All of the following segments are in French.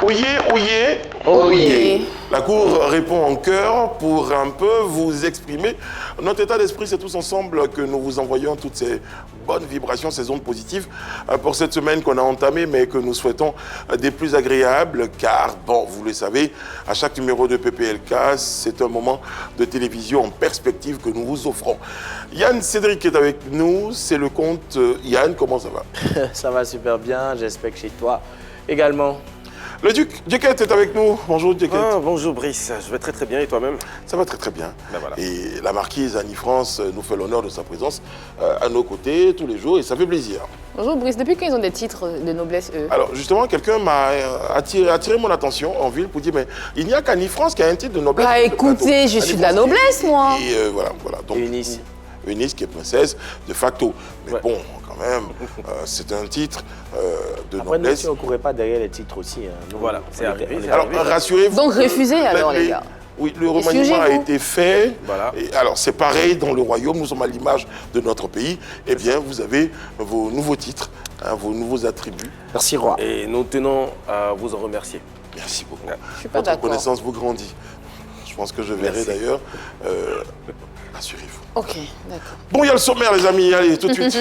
Oyez, oyez. Oyez. La Cour répond en chœur pour un peu vous exprimer notre état d'esprit. C'est tous ensemble que nous vous envoyons toutes ces bonnes vibrations, ces ondes positives pour cette semaine qu'on a entamée, mais que nous souhaitons des plus agréables, car, bon, vous le savez, à chaque numéro de PPLK, c'est un moment de télévision en perspective que nous vous offrons. Yann Cédric est avec nous, c'est le compte Yann, comment ça va? Ça va super bien, j'espère que chez toi également. Le Duc Duquette est avec nous. Bonjour Duquette. Ah, bonjour Brice, je vais très très bien et toi-même? Ça va très très bien. Ben voilà. Et la marquise Annie France nous fait l'honneur de sa présence à nos côtés tous les jours et ça fait plaisir. Bonjour Brice, depuis quand ils ont des titres de noblesse, eux? Alors justement, quelqu'un m'a attiré mon attention en ville pour dire mais il n'y a qu'Annie France qui a un titre de noblesse. Bah écoutez, je suis de la noblesse, moi. Et voilà. Donc, Eunice. Eunice qui est princesse de facto. Mais Ouais. bon, quand même, c'est un titre de Après, nous, noblesse. si on ne courait pas derrière les titres aussi. Hein. Nous, Voilà, c'est arrivé, c'est Alors rassurez-vous. Donc refusez alors, les gars. Oui, le remaniement a Excusez-vous. été fait. Voilà. Et alors, c'est pareil dans le royaume, nous sommes à l'image de notre pays. Eh bien, vous avez vos nouveaux titres, hein, vos nouveaux attributs. Merci, roi. Et nous tenons à vous en remercier. Merci beaucoup. Je suis pas Votre d'accord. connaissance vous grandit. Je pense que je verrai Merci. d'ailleurs. Rassurez-vous. Ok, d'accord. Bon, il y a le sommaire, les amis. Allez, tout de suite.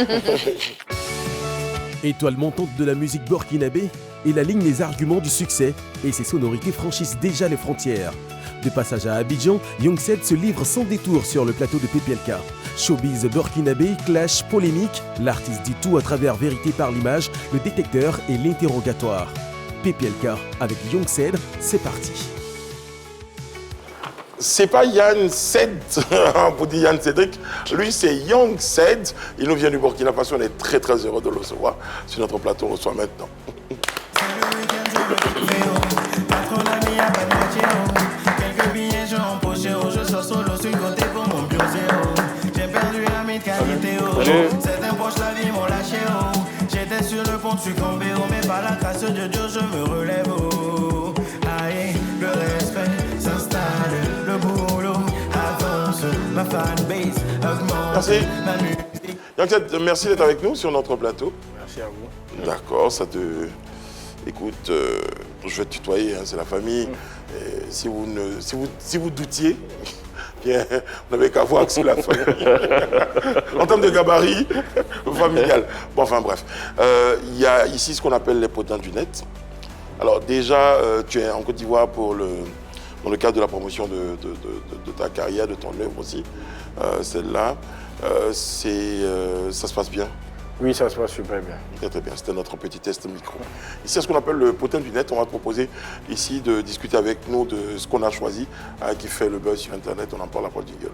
Étoile montante de la musique burkinabé, il aligne les arguments du succès et ses sonorités franchissent déjà les frontières. De passage à Abidjan, Young Sed se livre sans détour sur le plateau de PPLK. Showbiz burkinabé, clash, polémique, l'artiste dit tout à travers Vérité par l'image, le détecteur et l'interrogatoire. PPLK avec Young Sed, c'est parti. C'est pas Yann Ced, pour dire Yann Cédric. Lui, c'est Young Ced. Il nous vient du Burkina Faso. On est très, très heureux de le recevoir sur notre plateau. On le reçoit maintenant. Quelques billets, je empoché, je sors solo sur le côté pour mon biosé. J'ai perdu un de qualité, certains proches la vie m'ont lâché. J'étais sur le pont, je suis tombé, mais par la grâce de Dieu, je me relève. Aïe, le respect s'installe, le boulot avance, ma fanbase augmente. Merci. Ma musique. Young Ced, merci d'être avec nous sur notre plateau. Merci à vous. D'accord, ça te... Écoute, je vais te tutoyer, hein, c'est la famille. Et si vous doutiez, bien, vous n'avez qu'à voir que c'est la famille. En termes de gabarit familial. Bon, enfin bref. Il y a ici ce qu'on appelle les potins du net. Alors déjà, tu es en Côte d'Ivoire dans le cadre de la promotion de ta carrière, de ton œuvre aussi. Celle-là, ça se passe bien. Oui, ça se passe super bien. Très très bien, c'était notre petit test micro. Ici, c'est ce qu'on appelle le potin du net. On va te proposer ici de discuter avec nous de ce qu'on a choisi, qui fait le buzz sur Internet. On en parle après le jingle.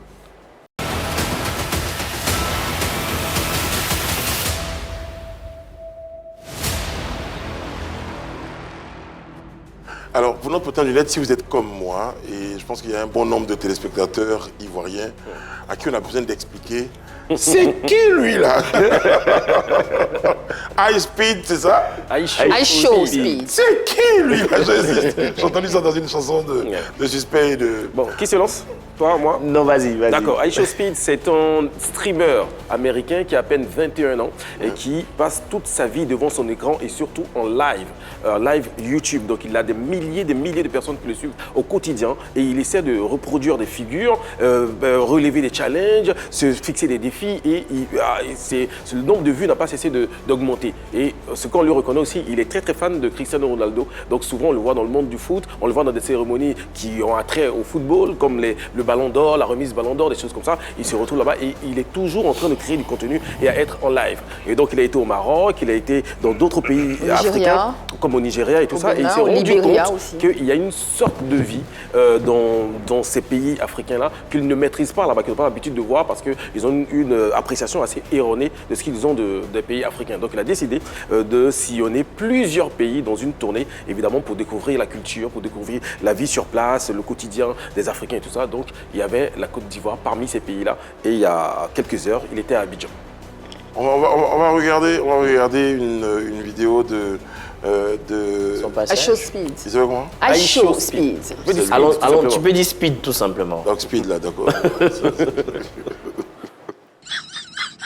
Alors, pour notre potin du net, si vous êtes comme moi, et je pense qu'il y a un bon nombre de téléspectateurs ivoiriens à qui on a besoin d'expliquer, c'est qui lui là? High Speed, c'est ça? I show speed. C'est qui lui là? J'ai entendu ça dans une chanson de Suspect et de... Bon, qui se lance? Toi, moi? Non, vas-y. D'accord, iShow Speed, c'est un streamer américain qui a à peine 21 ans et qui passe toute sa vie devant son écran et surtout en live YouTube. Donc il a des milliers de personnes qui le suivent au quotidien et il essaie de reproduire des figures, relever des challenges, se fixer des défis et le nombre de vues n'a pas cessé d'augmenter. Et ce qu'on lui reconnaît aussi, il est très très fan de Cristiano Ronaldo. Donc souvent on le voit dans le monde du foot, on le voit dans des cérémonies qui ont attrait au football comme le Ballon d'Or, la remise Ballon d'Or, des choses comme ça. Il se retrouve là-bas et il est toujours en train de créer du contenu et à être en live. Et donc il a été au Maroc, il a été dans d'autres pays africains comme au Nigeria et tout ça. Et il s'est rendu compte qu'il y a une sorte de vie dans ces pays africains-là qu'ils ne maîtrisent pas là-bas, qu'ils n'ont pas l'habitude de voir parce qu'ils ont une appréciation assez erronée de ce qu'ils ont des pays africains. Donc il a décidé de sillonner plusieurs pays dans une tournée, évidemment pour découvrir la culture, pour découvrir la vie sur place, le quotidien des Africains et tout ça. Donc il y avait la Côte d'Ivoire parmi ces pays-là et il y a quelques heures, il était à Abidjan. On va regarder une vidéo de I show speed. Il s'appelle comment? I show speed. Allons, tu peux dire speed tout simplement. Donc speed là, d'accord.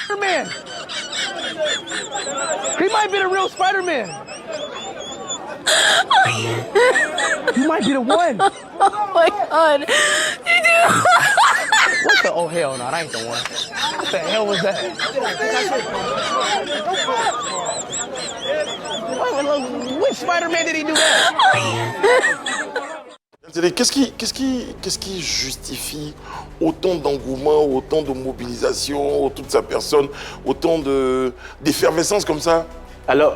Spider-Man. He might be the real Spider-Man. You might be the one. Oh my God. What the? Oh, hell no, that ain't the one. What the hell was that? Which Spider-Man did he do that? Qu'est-ce qui justifie autant d'engouement, autant de mobilisation autour de sa personne, autant d'effervescence comme ça? Alors,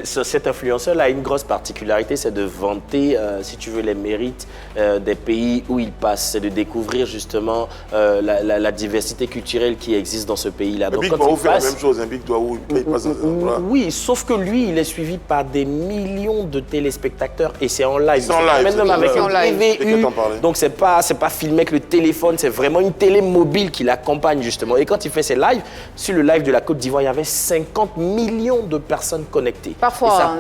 cet influenceur-là a une grosse particularité, c'est de vanter, si tu veux, les mérites des pays où il passe. C'est de découvrir justement la diversité culturelle qui existe dans ce pays-là. Big Doaou fait la même chose, un Big Doaou, il passe. Oui, sauf que lui, il est suivi par des millions de téléspectateurs et c'est en live. C'est en live. Même avec un TVU. Donc, c'est pas filmé avec le téléphone, c'est vraiment une télé mobile qui l'accompagne justement. Et quand il fait ses lives, sur le live de la Côte d'Ivoire, il y avait 50 millions de personnes connectées. Parfois,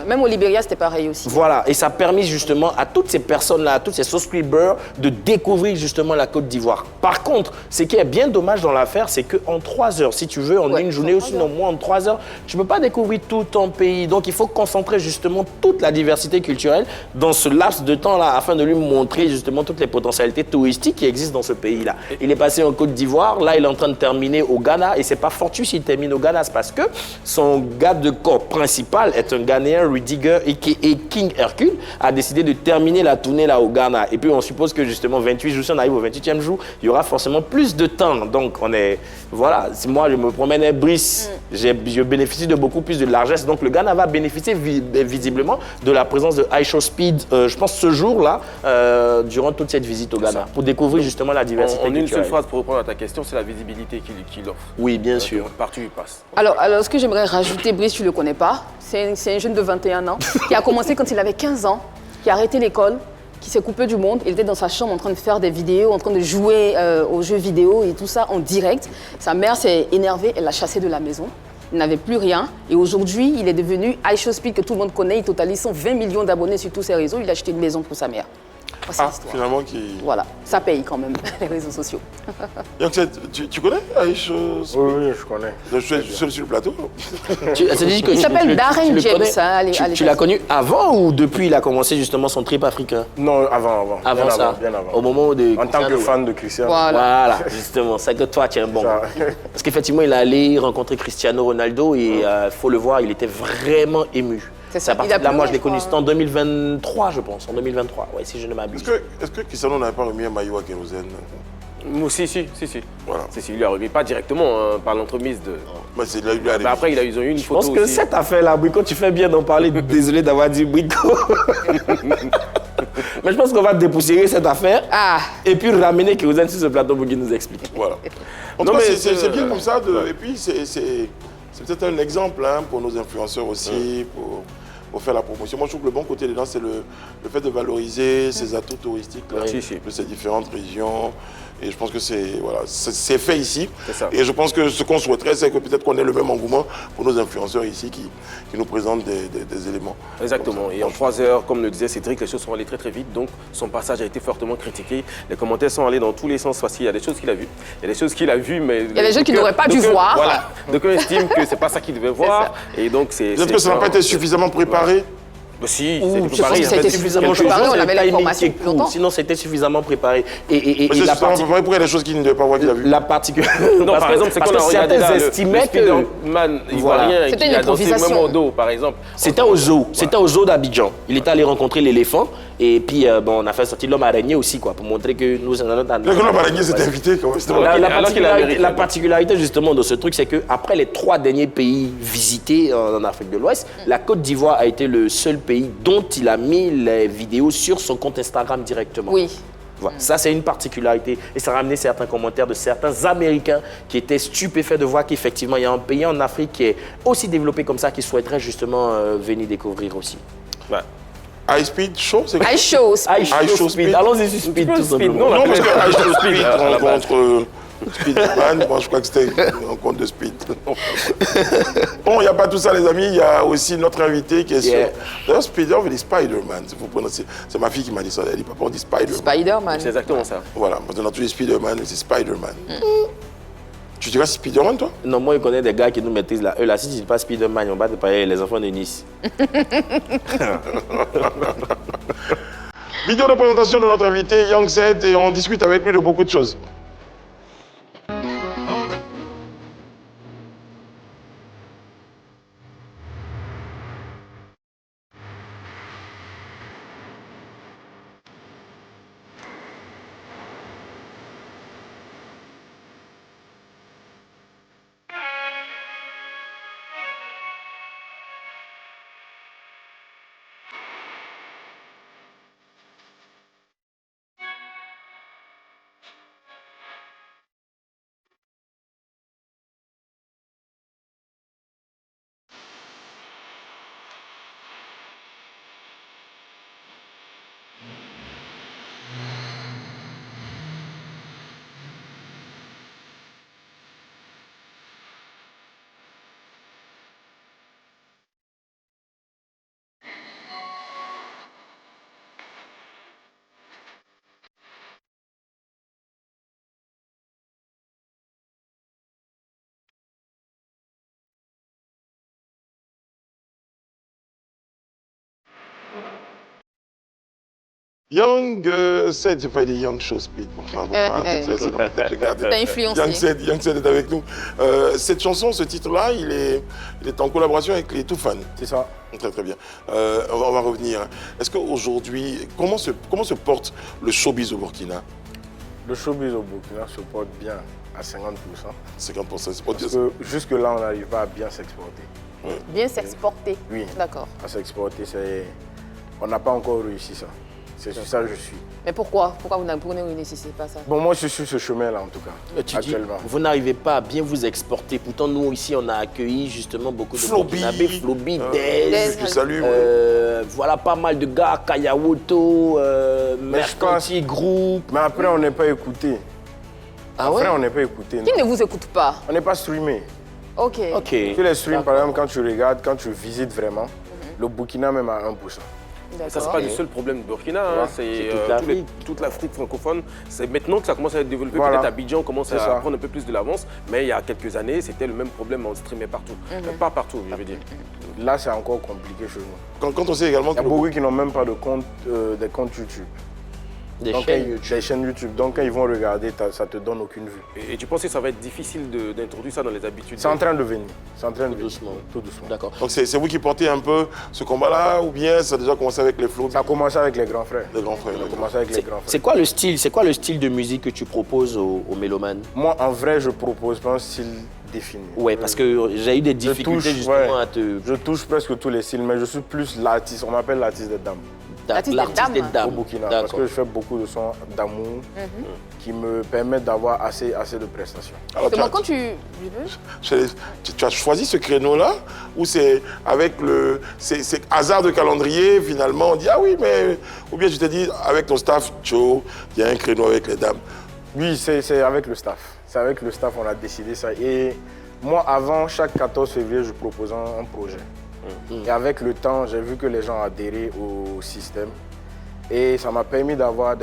même au Libéria, c'était pareil aussi. Voilà, et ça a permis justement à toutes ces personnes-là, à tous ces subscribers, de découvrir justement la Côte d'Ivoire. Par contre, ce qui est bien dommage dans l'affaire, c'est qu'en 3 heures, si tu veux, en une journée ou sinon moins en 3 heures, tu ne peux pas découvrir tout ton pays. Donc il faut concentrer justement toute la diversité culturelle dans ce laps de temps-là, afin de lui montrer justement toutes les potentialités touristiques qui existent dans ce pays-là. Il est passé en Côte d'Ivoire, là il est en train de terminer au Ghana, et c'est pas fortuit s'il termine au Ghana, c'est parce que son gars de corps principal est un Ghanéen, Rudiger, et King Hercule, a décidé de terminer la tournée là au Ghana. Et puis on suppose que justement 28 jours, si on arrive au 28e jour, il y aura forcément plus de temps. Donc on est, voilà, si moi je me promène à Brice, je bénéficie de beaucoup plus de largesse. Donc le Ghana va bénéficier visiblement de la présence de iShowSpeed, je pense ce jour-là, durant toute cette visite au Ghana, pour découvrir justement la diversité culturelle. En une seule phrase pour répondre à ta question, c'est la visibilité qu'il offre. Oui, bien sûr. Partout où il passe. Alors, ce que j'aimerais rajouter, Brice, tu ne le connais pas, c'est un jeune de 21 ans qui a commencé quand il avait 15 ans, qui a arrêté l'école, qui s'est coupé du monde. Il était dans sa chambre en train de faire des vidéos, en train de jouer aux jeux vidéo et tout ça en direct. Sa mère s'est énervée, elle l'a chassé de la maison. Il n'avait plus rien. Et aujourd'hui, il est devenu iShowSpeed, que tout le monde connaît. Il totalise 120 millions d'abonnés sur tous ses réseaux. Il a acheté une maison pour sa mère. Finalement, Voilà, ça paye quand même, les réseaux sociaux. Tu connais iShowSpeed? Oui, je connais. Je suis sur le plateau. Il s'appelle Darren James. Tu l'as connu avant ou depuis il a commencé justement son trip africain? Non, avant. Avant ça, bien avant. Au moment de en tant que fan de Cristiano. Voilà, justement, c'est que toi tu es bon. Parce qu'effectivement, il est allé rencontrer Cristiano Ronaldo et il faut le voir, il était vraiment ému. C'est ça. Là, moi, je l'ai connu, c'était en 2023, je pense. En 2023, ouais, si je ne m'abuse. Est-ce que Cristiano n'avait pas remis un maillot à Kérosène? Si. Voilà. Il lui a remis, pas directement, par l'entremise de... Mais après, ils ont eu une photo. Je pense que cette affaire-là, Brico, tu fais bien d'en parler. Désolé d'avoir dit Brico. Mais je pense qu'on va dépoussiérer cette affaire et puis ramener Kérosène sur ce plateau pour qu'il nous explique. Voilà. En tout cas, c'est bien comme ça. Et puis, c'est peut-être un exemple pour nos influenceurs aussi, pour faire la promotion. Moi, je trouve que le bon côté dedans, c'est le fait de valoriser ces atouts touristiques de ces différentes régions. Et je pense que c'est fait ici. Et je pense que ce qu'on souhaiterait, c'est que peut-être qu'on ait le même engouement pour nos influenceurs ici qui nous présentent des éléments. Exactement. Et en 3 heures, comme le disait Cédric, les choses sont allées très très vite. Donc son passage a été fortement critiqué. Les commentaires sont allés dans tous les sens. Il y a des choses qu'il a vues. Il y a des choses qu'il a vues, mais... Il y a des choses qu'il n'aurait pas dû voir. Voilà. Donc on estime que c'est pas ça qu'il devait voir. Et donc c'est... Peut-être que ça n'a pas été suffisamment préparé. Si, c'était suffisamment préparé, on avait l'information plus longtemps. Sinon, c'était suffisamment préparé. Et la partie... Pourquoi il y a des choses qu'il ne devait pas voir qu'il a vues? La particularité... Non, par exemple, c'est qu'on a regardé là, le Spider-Man ivoirien qui a dansé même au dos, par exemple. C'était au zoo. C'était au zoo d'Abidjan. Il était allé rencontrer l'éléphant. Et puis, on a fait sortir l'homme araignée aussi, pour montrer que nous... L'homme araignée s'était invité, quand même. La particularité, justement, de ce truc, c'est qu'après les 3 derniers pays visités en Afrique de l'Ouest, la Côte d'Ivoire a été le seul pays dont il a mis les vidéos sur son compte Instagram directement. Oui. Voilà. Ça, c'est une particularité. Et ça a ramené certains commentaires de certains Américains qui étaient stupéfaits de voir qu'effectivement, il y a un pays en Afrique qui est aussi développé comme ça, qui souhaiterait justement venir découvrir aussi. Ouais. iSpeed Show, c'est quoi? iShowSpeed. Allons-y sur Speed, tout simplement. Non, parce que iShowSpeed rencontre Speedman, moi je crois que c'était une rencontre de Speed. Bon, il n'y a pas tout ça, les amis, il y a aussi notre invité qui est sur... D'ailleurs, Speeder veut dire Spider-Man, c'est ma fille qui m'a dit ça, elle dit papa, on dit Spider-Man. Spider-Man. C'est exactement ça. Voilà, on a tous les Spider-Man, c'est Spider-Man. Tu dirais Spider-Man, toi? Non, moi, je connais des gars qui nous maîtrisent là. Eux, là, si tu dis pas Spider-Man, on va te parler les enfants de Nice. Vidéo de présentation de notre invité, Young Z, et on discute avec lui de beaucoup de choses. Young Z, j'ai pas dit Young Showspeed. T'as influencé. Young Z est avec nous. Cette chanson, ce titre-là, il est en collaboration avec les Toufan. C'est ça. Très très bien. On va revenir. Est-ce qu'aujourd'hui, comment se porte le showbiz au Burkina? Le showbiz au Burkina se porte bien à 50%. 50%, c'est pas Parce que jusque-là, on n'arrive pas à bien s'exporter. Bien s'exporter. Oui. D'accord. À s'exporter, on n'a pas encore réussi ça. C'est sur ça que je suis. Mais pourquoi? Pourquoi vous ne réussissez pas ça? Bon, moi, je suis sur ce chemin-là, en tout cas, Tu dis, actuellement. vous n'arrivez pas à bien vous exporter. Pourtant, nous, ici, on a accueilli justement beaucoup de Flobi, Burkinabés, Flobi, Dez, je salue. voilà, pas mal de gars, Kayawoto, Mercanti Group. Mais après, on n'est pas écouté. Ah ouais? Après, on n'est pas écouté. Qui ne vous écoute pas? On n'est pas streamé. Ok. Ok. Tu les streams, par exemple, quand tu regardes, quand tu visites vraiment, le Burkina même à 1%. Ça, c'est D'accord. pas le seul problème du Burkina, hein. C'est toute l'Afrique. toute l'Afrique francophone. C'est maintenant que ça commence à être développé. Voilà. Peut-être Abidjan commence C'est à ça. prendre un peu plus de l'avance, mais il y a quelques années, c'était le même problème, on streamait partout. Pas partout, je veux dire. Là, c'est encore compliqué chez nous. Quand on sait également Il y a que beaucoup qui n'ont même pas de compte, des comptes YouTube. Des Donc, chaînes quand- YouTube. Des chaînes YouTube. Donc, quand ils vont regarder, ça ne te donne aucune vue. Et tu penses que ça va être difficile d'introduire ça dans les habitudes? C'est en train de venir. C'est en train de venir. doucement. Tout doucement. D'accord. donc c'est vous qui portez un peu ce combat-là, ou bien ça a déjà commencé avec les flots, Ça a commencé avec les grands frères. les grands frères? Ça a commencé avec les grands frères. C'est quoi le style? C'est quoi le style de musique que tu proposes aux mélomanes? Moi, en vrai, je propose pas un style défini. Ouais, parce que j'ai eu des difficultés touche, justement ouais. à te. Je touche presque tous les styles, mais je suis plus l'artiste. On m'appelle l'artiste des dames. L'artiste des dames. Au Burkina. Parce D'accord. que je fais beaucoup de sons d'amour qui me permettent d'avoir assez de prestations. Alors, Justement, quand tu... tu as choisi ce créneau-là, ou c'est avec c'est hasard de calendrier, finalement, on dit ah oui, mais. Ou bien tu t'es dit, avec ton staff, Joe, il y a un créneau avec les dames. Oui, c'est avec le staff. C'est avec le staff qu'on a décidé ça. Et moi, avant, chaque 14 février, je proposais un projet. Et avec le temps, j'ai vu que les gens adhéraient au système. Et ça m'a permis d'avoir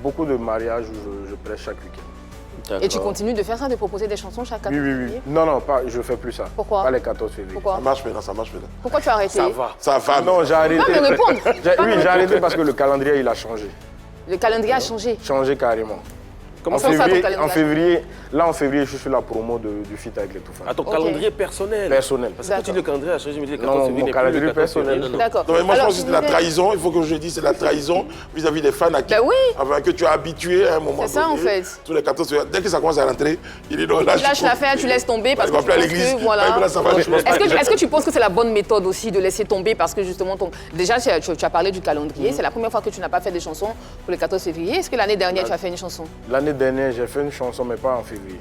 beaucoup de mariages où je prêche chaque week-end. Et tu continues de faire ça, de proposer des chansons chaque 4 Oui. février? Non, pas, je ne fais plus ça. Pourquoi? Pas les 14 février. Pourquoi? Ça marche maintenant, ça marche maintenant. Pourquoi tu as arrêté? Ça va. Ça va. Non, j'ai arrêté. Pas me répondre. Oui, j'ai arrêté parce que le calendrier, il a changé. Le calendrier a changé. Changé carrément. Comment En ça, février, ton calendrier? en février, je suis la promo du feat avec les Toufan. À ton Ok. calendrier personnel? Personnel. Parce que quand tu dis le calendrier a changé, je me dis le 14 Non, février mon n'est plus calendrier le 14 personnel. février. D'accord. Non, mais moi, je Alors, pense que c'est de la trahison. Il faut que je dise, c'est la trahison vis-à-vis des fans à qui, Ben oui. enfin, que tu as habitué à un moment C'est ça, donné. en fait. Tous les 14 février, dès que ça commence à rentrer, il dit non, là, Tu lâches l'affaire, tu laisses tomber parce Il va que tu appeler à penses l'église. que, voilà. Là, ça va, je pense pas. Est-ce que tu penses que c'est la bonne méthode aussi de laisser tomber parce que justement, déjà tu as parlé du calendrier, c'est la première fois que tu n'as pas fait de chansons pour le 14 février. Est-ce que l'année dernière tu as fait une chanson? L'année dernière, j'ai fait une chanson, mais pas en février.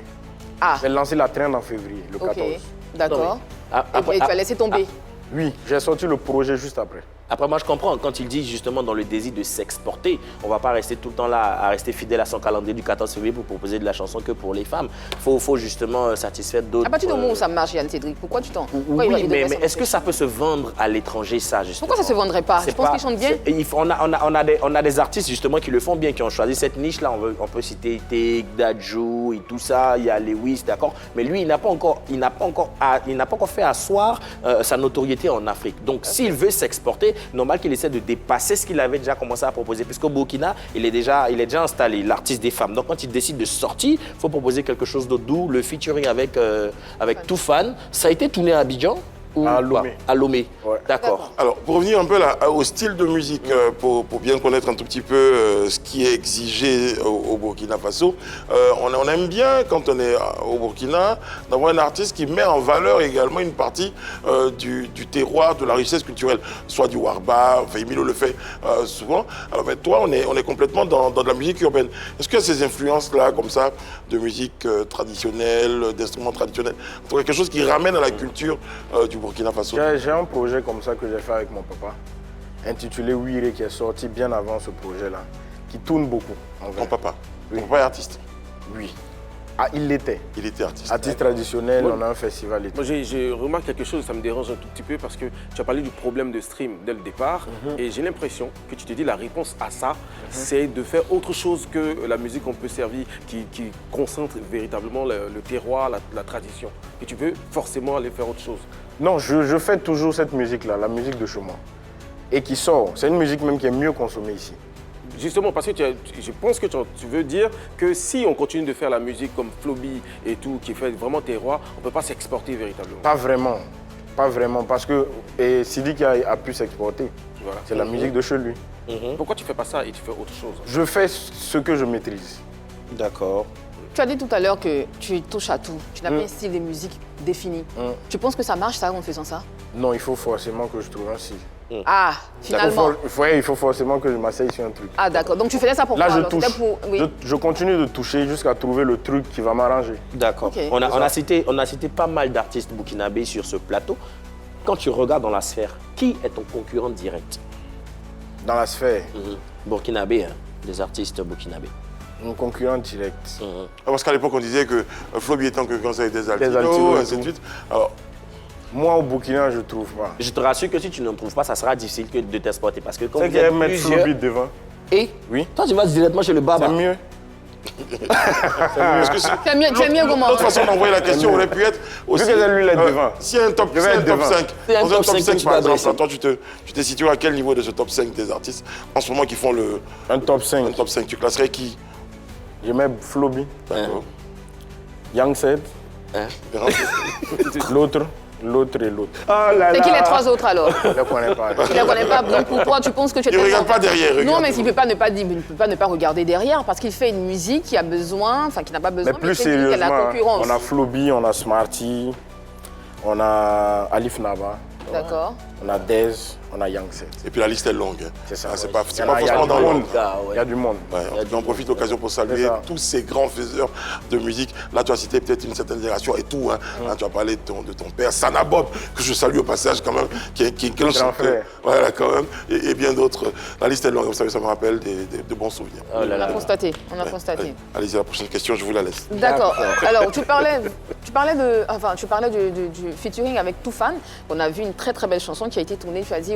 Ah, J'ai lancé la traîne en février, le 14. ok, d'accord. Ah, Et tu as laissé tomber. Oui, j'ai sorti le projet juste après. Après, moi, je comprends. Quand il dit justement dans le désir de s'exporter, on ne va pas rester tout le temps là à rester fidèle à son calendrier du 14 février pour proposer de la chanson que pour les femmes. Il faut justement satisfaire d'autres. À partir du moment où ça marche, Yann Cédric, pourquoi tu t'en... Oui, mais est-ce que ça peut se vendre à l'étranger, ça, justement? Pourquoi ça ne se vendrait pas? Je pense qu'ils chantent bien. On a des artistes, justement, qui le font bien, qui ont choisi cette niche-là. On peut citer Ték, Dadju et tout ça. Il y a Lewis, d'accord? Mais lui, il n'a pas encore fait asseoir sa notoriété en Afrique. Donc, s'il veut s'exporter, normal qu'il essaie de dépasser ce qu'il avait déjà commencé à proposer. Puisqu'au Burkina, il est déjà installé, l'artiste des femmes. Donc, quand il décide de sortir, il faut proposer quelque chose d'autre. D'où le featuring avec Toufan. Ça a été tourné à Abidjan ou à Lomé. À Lomé, ouais. D'accord. Alors, pour revenir un peu là, au style de musique, pour bien connaître un tout petit peu ce qui est exigé au Burkina Faso, on aime bien, quand on est au Burkina, d'avoir un artiste qui met en valeur également une partie du terroir, de la richesse culturelle, soit du Warba, enfin, Emilio le fait souvent. Alors, mais toi, on est complètement dans de la musique urbaine. Est-ce que ces influences-là, comme ça, de musique traditionnelle, d'instruments traditionnels, quelque chose qui ramène à la culture du Burkina Faso? J'ai un projet comme ça que j'ai fait avec mon papa, intitulé Ouiré, qui est sorti bien avant ce projet-là, qui tourne beaucoup. Ton papa? Oui. Ton papa est artiste? Oui. Ah, il l'était. Il était artiste. Artiste traditionnel, on a un festival et tout. Moi, je remarque quelque chose, ça me dérange un tout petit peu parce que tu as parlé du problème de stream dès le départ et j'ai l'impression que tu te dis la réponse à ça, c'est de faire autre chose que la musique qu'on peut servir, qui concentre véritablement le terroir, la tradition. Et tu veux forcément aller faire autre chose. Non, je fais toujours cette musique-là, la musique de chez moi. Et qui sort. C'est une musique même qui est mieux consommée ici. Justement, parce que je pense que tu veux dire que si on continue de faire la musique comme Flobi et tout, qui fait vraiment terroir, on ne peut pas s'exporter véritablement. Pas vraiment. Pas vraiment, parce que Sidiki a pu s'exporter. Voilà. C'est la musique de chez lui. Pourquoi tu ne fais pas ça et tu fais autre chose? Je fais ce que je maîtrise. D'accord. Tu as dit tout à l'heure que tu touches à tout. Tu n'as pas un style de musique défini. Tu penses que ça marche, ça, en faisant ça? Non, il faut forcément que je trouve un style. Ah, finalement. Il faut forcément que je m'asseye sur un truc. Ah, d'accord. Donc tu faisais ça pour là, quoi? je alors? touche. Oui. Je continue de toucher jusqu'à trouver le truc qui va m'arranger. D'accord. Okay. On a cité pas mal d'artistes burkinabés sur ce plateau. Quand tu regardes dans la sphère, qui est ton concurrent direct? Dans la sphère? Burkinabé, hein, des artistes burkinabés. Mon concurrent direct. Parce qu'à l'époque, on disait que Flobi était en concurrence avec des altinos, ainsi de suite. Alors, moi, au Burkina, je ne trouve pas. Je te rassure que si tu ne trouves pas, ça sera difficile de t'exporter. Parce que quand c'est vous qu'il êtes va mettre Flobi devant. Et oui. Toi, tu vas directement chez le Baba. C'est mieux. C'est mieux comment? L'autre façon d'envoyer la question aurait pu être aussi. Vu que lui, il est devant. S'il y a un top 5, dans un top 5 par exemple, toi, tu te situes à quel niveau de ce top 5 des artistes en ce moment qui font un top 5? Un top 5, tu classerais qui? Je mets Flobi. D'accord. Youngset. L'autre et l'autre. Oh là là. C'est qui les trois autres alors? Je ne les connais pas. Tu ne les connais pas, donc pourquoi tu penses que tu es... Il ne regarde pas derrière. Non, mais il ne peut pas ne pas regarder derrière parce qu'il fait une musique qui a besoin, enfin qui n'a pas besoin, mais plus sérieusement, la concurrence. On a Flobi, on a Smarty, on a Alif Naba. D'accord. On a Dez, on a Youngset. Et puis la liste est longue. C'est ça. C'est pas forcément dans l'ordre. Il y a du monde. On profite de l'occasion pour saluer tous ces grands faiseurs de musique. Là, tu as cité peut-être une certaine génération et tout. Tu as parlé de ton père, Sana Bob, que je salue au passage quand même, qui est un grand frère. Voilà, quand même. Et bien d'autres. La liste est longue, vous savez, ça me rappelle de bons souvenirs. Oh là là. On a constaté. Allez-y, la prochaine question, je vous la laisse. D'accord. Alors, tu parlais du featuring avec Toufan. On a vu une très très belle chanson qui a été tournée, tu as dit,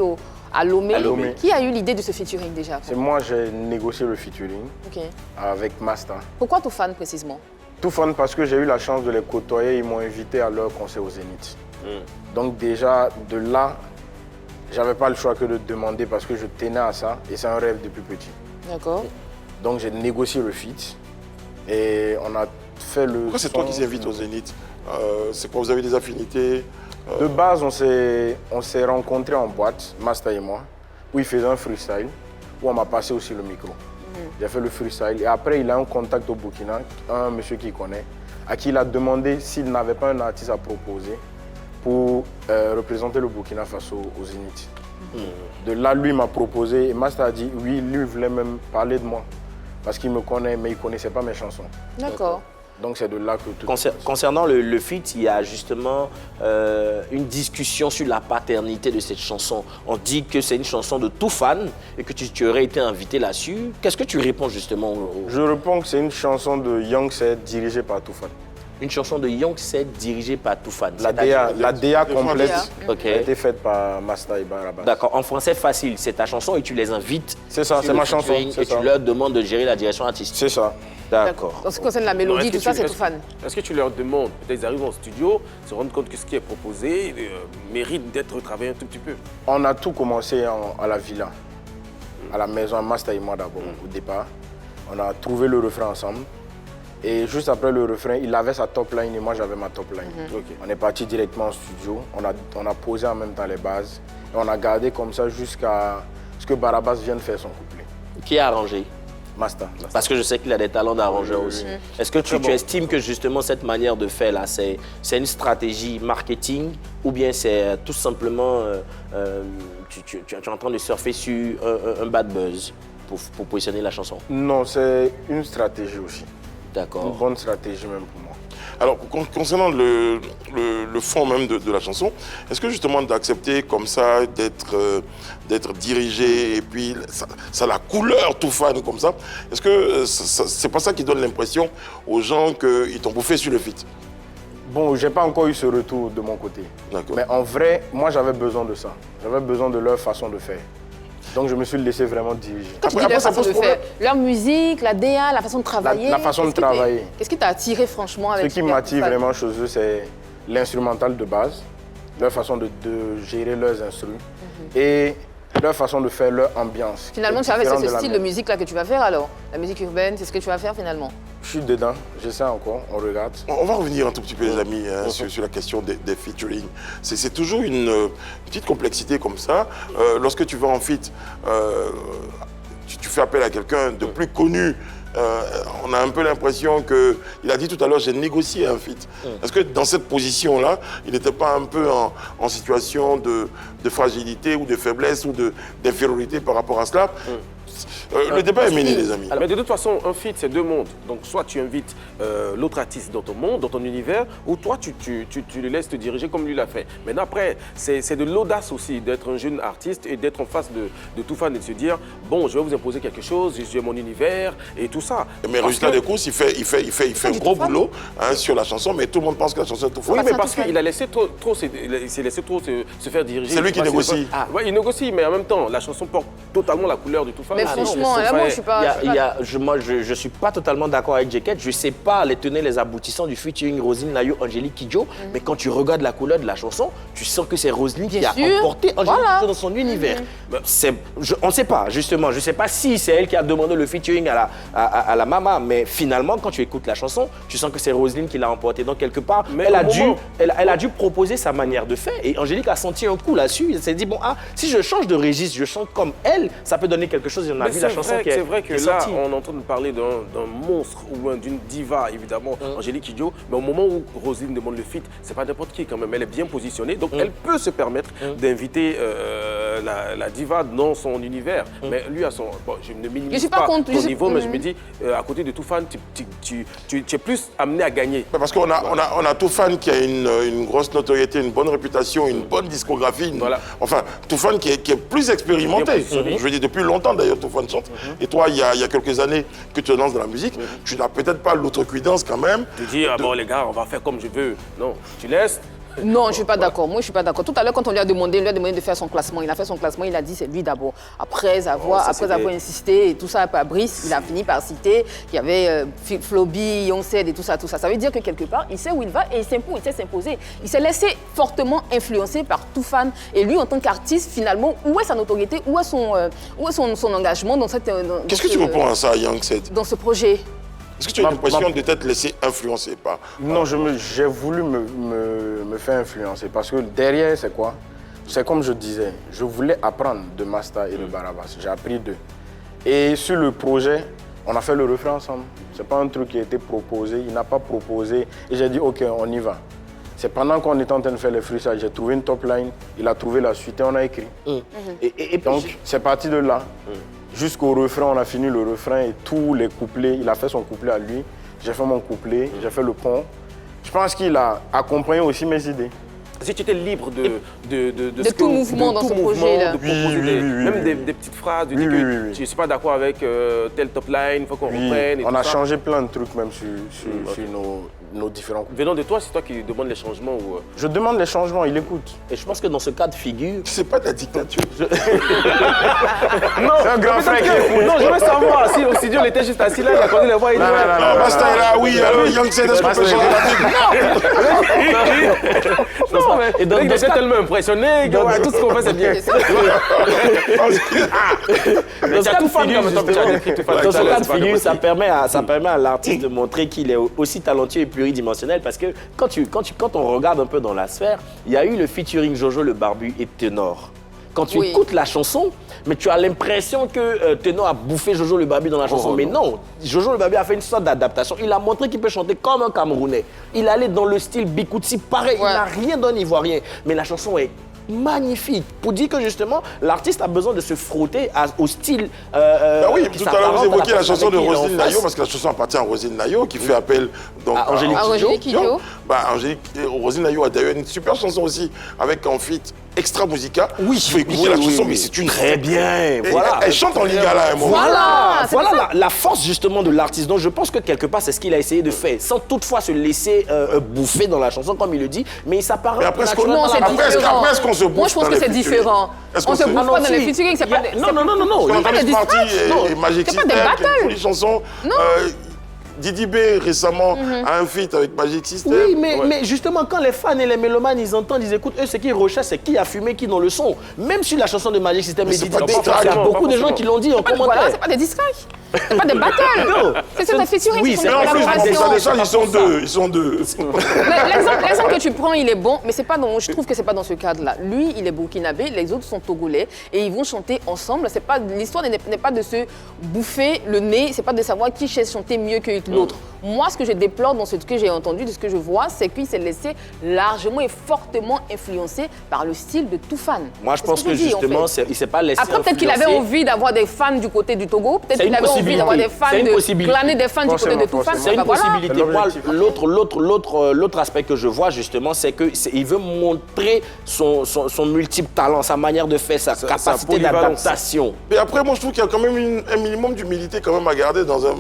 à Lomé. Qui a eu l'idée de ce featuring déjà? C'est moi, j'ai négocié le featuring avec Masta. Pourquoi Toufan précisément? Toufan parce que j'ai eu la chance de les côtoyer, ils m'ont invité à leur concert au Zénith. Donc déjà, de là, j'avais pas le choix que de demander parce que je tenais à ça et c'est un rêve depuis petit. D'accord. Donc j'ai négocié le feat et on a fait le... Pourquoi c'est toi qui s'invite au Zénith? C'est quoi, vous avez des affinités? De base, on s'est rencontrés en boîte, Masta et moi, où il faisait un freestyle, où on m'a passé aussi le micro. J'ai fait le freestyle et après, il a un contact au Burkina, un monsieur qu'il connaît, à qui il a demandé s'il n'avait pas un artiste à proposer pour représenter le Burkina Faso au Zénith. De là, lui m'a proposé et Masta a dit oui, lui voulait même parler de moi parce qu'il me connaît, mais il ne connaissait pas mes chansons. D'accord. Donc c'est de là que tout... Concernant le feat, il y a justement une discussion sur la paternité de cette chanson. On dit que c'est une chanson de Toufan et que tu aurais été invité là-dessus. Qu'est-ce que tu réponds justement Je réponds que c'est une chanson de Young Set dirigée par Toufan. Une chanson de Young Set dirigée par Toufan. La DA complète a Okay. été faite par Masta et Barabas. D'accord, en français facile, c'est ta chanson et tu les invites. C'est ça, c'est ma chanson. Et tu leur demandes de gérer la direction artistique. C'est ça. D'accord. En ce qui concerne la mélodie, tout ça, c'est tout fan. Est-ce que tu leur demandes, peut-être ils arrivent en studio, se rendent compte que ce qui est proposé mérite d'être travaillé un tout petit peu? On a tout commencé à la villa, à la maison, à Masta et moi d'abord, au départ. On a trouvé le refrain ensemble. Et juste après le refrain, il avait sa top line et moi j'avais ma top line. Okay. On est parti directement au studio, on a posé en même temps les bases. Et on a gardé comme ça jusqu'à ce que Barabas vienne faire son couplet. Qui a arrangé? Masta. Parce que je sais qu'il a des talents d'arrangeur aussi. Est-ce que tu estimes que justement cette manière de faire là, c'est une stratégie marketing ou bien c'est tout simplement tu es en train de surfer sur un bad buzz pour positionner la chanson? Non, c'est une stratégie aussi. D'accord. Une bonne stratégie même pour moi. Alors, concernant le fond même de la chanson, est-ce que justement d'accepter comme ça, d'être dirigé et puis ça a la couleur tout fan comme ça, est-ce que c'est pas ça qui donne l'impression aux gens qu'ils t'ont bouffé sur le feat? Bon, j'ai pas encore eu ce retour de mon côté. D'accord. Mais en vrai, moi j'avais besoin de ça. J'avais besoin de leur façon de faire. Donc je me suis laissé vraiment diriger. Quand tu dis leur façon de faire, leur musique, la DA, la façon de travailler. La façon de travailler. Qu'est-ce qui t'a attiré franchement avec Ce qui m'attire vraiment chez eux, c'est l'instrumental de base, leur façon de gérer leurs instruments et leur façon de faire leur ambiance. Finalement, tu avais ce style de musique là que tu vas faire alors? La musique urbaine, c'est ce que tu vas faire finalement? Je suis dedans, j'essaie encore, on regarde. On va revenir un tout petit peu, les amis, hein, sur la question des featuring. C'est toujours une petite complexité comme ça. Lorsque tu vas en feat, tu fais appel à quelqu'un de plus connu. On a un peu l'impression qu'il a dit tout à l'heure, j'ai négocié un feat. Est-ce que dans cette position-là, il n'était pas un peu en situation de fragilité ou de faiblesse ou d'infériorité par rapport à cela? Le débat est mené, les amis. Mais de toute façon, un feat, c'est deux mondes. Donc, soit tu invites l'autre artiste dans ton monde, dans ton univers, ou toi, tu le laisses te diriger comme lui l'a fait. Maintenant, après, c'est de l'audace aussi d'être un jeune artiste et d'être en face de tout fan et de se dire, bon, je vais vous imposer quelque chose, j'ai mon univers et tout ça. Mais résultat des courses, il fait un gros boulot sur la chanson, mais tout le monde pense que la chanson est tout fan. Oui, mais parce qu'il a laissé s'est laissé trop se faire diriger. C'est lui qui négocie. Oui, il négocie, mais en même temps, la chanson porte totalement la couleur du tout fan. Mais franchement, là, moi, je suis pas... Moi, je suis pas totalement d'accord avec J-Ket. Je sais pas les tenants, les aboutissants du featuring Roselyne Layo, Angélique Kidjo, mais quand tu regardes la couleur de la chanson, tu sens que c'est Roselyne qui a emporté Angélique Kidjo dans son univers. On ne sait pas, justement. Je ne sais pas si c'est elle qui a demandé le featuring à la maman, mais finalement, quand tu écoutes la chanson, tu sens que c'est Roselyne qui l'a emporté. Donc, quelque part, elle a dû proposer sa manière de faire. Et Angélique a senti un coup là-dessus. Elle s'est dit, bon, si je change de registre, je chante comme elle, ça peut donner quelque chose. Et on a vu la chanson qui est... C'est vrai que là, on est en train de parler d'un monstre ou d'une diva, évidemment, Angélique Kidjo. Mais au moment où Roselyne demande le feat, c'est pas n'importe qui quand même. Elle est bien positionnée, donc elle peut se permettre d'inviter la diva dans son univers. Mais lui, à son... Bon, je ne minimise pas ton niveau, mais je me dis, à côté de tout fan, tu es plus amené à gagner. Parce qu'on a tout fan qui a une grosse notoriété, une bonne réputation, une bonne discographie. Enfin, tout fan qui est plus expérimenté. Je veux dire, depuis longtemps d'ailleurs, tout fan chante. Et toi, il y a quelques années que tu te lances dans la musique, tu n'as peut-être pas l'outrecuidance quand même. Tu dis, bon les gars, on va faire comme je veux. Non, tu laisses. Non, je ne suis pas d'accord. Moi, je ne suis pas d'accord. Tout à l'heure, quand on lui a demandé de faire son classement, il a fait son classement, il a dit c'est lui d'abord. Après avoir insisté et tout ça à Brice, il a fini par citer qu'il y avait Floby, Yongsed et tout ça. Ça veut dire que quelque part, il sait où il va et il sait s'imposer. Il s'est laissé fortement influencer par tout fan. Et lui, en tant qu'artiste, finalement, où est sa notoriété, où est son engagement dans cette... Qu'est-ce que tu réponds à ça, Yongsed? Dans ce projet. Est-ce que tu as l'impression de t'être laissé influencer par... Non, j'ai voulu me faire influencer parce que derrière, c'est quoi? C'est comme je disais, je voulais apprendre de Masta et de Barabas. J'ai appris d'eux. Et sur le projet, on a fait le refrain ensemble. Ce n'est pas un truc qui a été proposé, il n'a pas proposé. Et j'ai dit, OK, on y va. C'est pendant qu'on était en train de faire les freestyles, j'ai trouvé une top line, il a trouvé la suite et on a écrit. Et donc, c'est parti de là. Jusqu'au refrain, on a fini le refrain et tous les couplets, il a fait son couplet à lui. j'ai fait mon couplet, j'ai fait le pont. Je pense qu'il a accompagné aussi mes idées. Si tu étais libre de tout mouvement dans ce projet-là. de proposer même des petites phrases, de dire que je ne suis pas d'accord avec telle top line, il faut qu'on reprenne. On a changé plein de trucs même sur nos différents coups. Venant de toi, c'est toi qui demande les changements ou... Je demande les changements, il écoute. Et je pense que dans ce cas de figure... C'est pas de la dictature. Non, c'est un grand frère qui écoute. Non, je veux savoir si au studio, on était juste assis là, il a connu les voix et Non, Basta est là, oui, alors Young Z, est-ce qu'on peut changer la musique? Non, mais et donc, il était tellement impressionné que tout ce qu'on fait, c'est bien. Dans ce cas de figure, ça permet à l'artiste de montrer qu'il est aussi talentueux et pluridimensionnel parce que quand on regarde un peu dans la sphère, il y a eu le featuring Jojo le Barbu et Ténor. Quand tu écoutes la chanson, mais tu as l'impression que Ténor a bouffé Jojo le Barbu dans la chanson. Mais non, Jojo le Barbu a fait une sorte d'adaptation. Il a montré qu'il peut chanter comme un Camerounais. Il allait dans le style Bikoutsi, pareil, il n'a rien d'un Ivoirien. Mais la chanson est magnifique, pour dire que justement, l'artiste a besoin de se frotter au style. Oui, tout à l'heure, vous évoquiez la chanson de Roselyne Nayo, parce que la chanson appartient à Roselyne Nayo, qui fait appel donc, à Angélique Kidjo. Roselyne Nayo a d'ailleurs une super chanson aussi, avec en feat Extra Musica. Oui, il faut écouter la chanson, mais c'est une. Très bien, voilà. Elle chante en lingala à un moment. Voilà la force justement de l'artiste. Donc je pense que quelque part, c'est ce qu'il a essayé de faire, sans toutefois se laisser bouffer dans la chanson, comme il le dit, mais il s'apparaît. Mais après, est-ce qu'on se bouffe? Moi, je pense que c'est différent. On se bouffe pas dans les featuring, c'est pas des... Non. C'est pas des distracts. Et Magic System, qui a une jolie chanson. Didi B récemment a un feat avec Magic System. Oui, mais justement, quand les fans et les mélomanes, ils entendent, ils écoutent, eux, ce qu'ils recherchent, c'est qui a fumé, qui dans le son. Même sur la chanson de Magic System et Didi B, il y a beaucoup de gens qui l'ont dit en commentaire. Voilà, c'est pas des distracts. C'est pas des battles. C'est des featuring, oui, c'est une collaboration. Ils sont deux. L'exemple que tu prends, il est bon, mais c'est pas je trouve que c'est pas dans ce cadre-là. Lui, il est burkinabé, les autres sont togolais et ils vont chanter ensemble. C'est pas l'histoire n'est pas de se bouffer le nez, c'est pas de savoir qui sait chanter mieux que l'autre. Moi, ce que je déplore dans ce que j'ai entendu, de ce que je vois, c'est qu'il s'est laissé largement et fortement influencer par le style de Toufan. Moi, je pense que justement, il s'est pas laissé Après, peut-être qu'il avait envie d'avoir des fans du côté du Togo, peut-être qu'il avait envie d'avoir des fans, glaner des fans du côté de Toufan. C'est une possibilité. Moi, l'autre aspect que je vois justement, c'est qu'il veut montrer son multiple talent, sa manière de faire, sa capacité d'adaptation. Mais après, moi, je trouve qu'il y a quand même un minimum d'humilité quand même à garder dans un...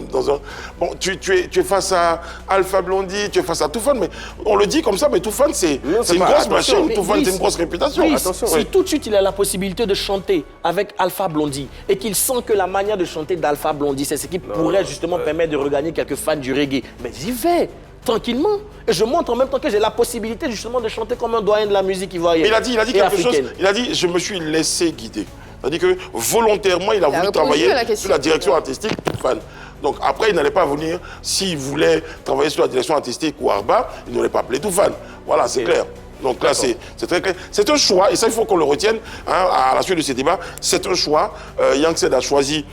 Bon, tu es face à Alpha Blondy, tu es face à Toufan, mais on le dit comme ça, mais Toufan, c'est une grosse machine, Toufan, c'est une grosse réputation. Si tout de suite, il a la possibilité de chanter avec Alpha Blondy et qu'il sent que la manière de chanter d'Alpha Blondy, c'est ce qui pourrait justement permettre de regagner quelques fans du reggae, mais j'y vais tranquillement. Et je montre en même temps que j'ai la possibilité justement de chanter comme un doyen de la musique ivoirienne. Il a dit quelque chose, il a dit, je me suis laissé guider. C'est-à-dire que volontairement, il a voulu travailler sur la direction artistique Toufan. Donc après, il n'allait pas venir, s'il voulait travailler sur la direction artistique ou Arba, il n'aurait pas appelé Toufan. Voilà, c'est clair. Donc là, c'est très clair. C'est un choix, et ça, il faut qu'on le retienne à la suite de ces débats. C'est un choix. Young Z a choisi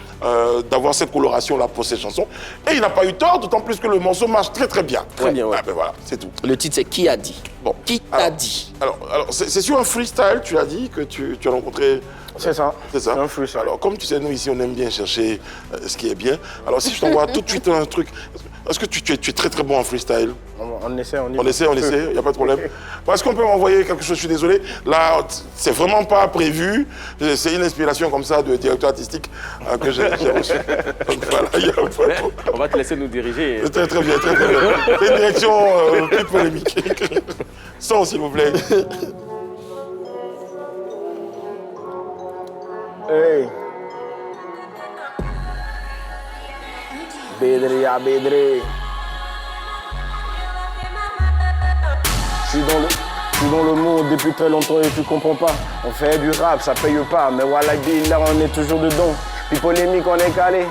d'avoir cette coloration-là pour ses chansons. Et il n'a pas eu tort, d'autant plus que le morceau marche très très bien. Très bien, ouais. Ben voilà, c'est tout. Le titre, c'est Qui a dit. Bon. Qui t'a dit. Alors c'est sur un freestyle, tu as dit, que tu as rencontré... C'est ça. C'est ça. Un freestyle. Alors, comme tu sais, nous ici, on aime bien chercher ce qui est bien. Alors, si je t'envoie tout de suite un truc, est-ce que tu es très très bon en freestyle? On essaie, on essaie, il n'y a pas de problème. Est-ce qu'on peut m'envoyer quelque chose? Je suis désolé. Là, c'est vraiment pas prévu. C'est une inspiration comme ça de directeur artistique que j'ai reçue. Donc voilà, il y a un peu. On va te laisser nous diriger. Très très bien, très très bien. C'est une direction plus polémique. Son, s'il vous plaît. Hey. Bédré à Bédré. Je suis dans le monde depuis très longtemps et tu comprends pas. On fait du rap, ça paye pas. Mais voilà, là, on est toujours dedans. Puis polémique, on est calé.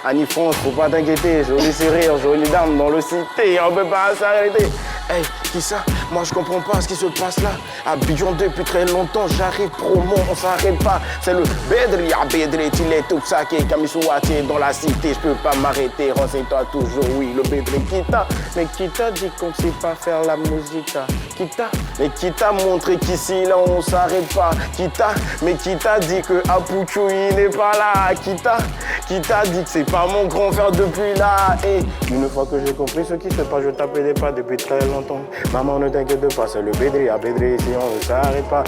Annie France, faut pas t'inquiéter. Joli sourire, jolie dame dans le cité. On peut pas s'arrêter. Hey, qui ça? Moi je comprends pas ce qui se passe là. Abidjan depuis très longtemps, j'arrive promo, on s'arrête pas. C'est le Bédri à Bédri, il est tout saqué. Kamisouati dans la cité, je peux pas m'arrêter. Renseigne-toi toujours, oui, le Bédri Kita. Mais qui t'a dit qu'on sait pas faire la musique? qui t'a montré qu'ici là on s'arrête pas? Qui t'a dit que Apucho il n'est pas là? Qui t'a dit que c'est pas mon grand frère depuis là? Et une fois que j'ai compris ce qui se passe, je tapais des pas depuis très longtemps. Maman ne t'inquiète pas, c'est le Bédré, à Bédré ici on ne s'arrête pas.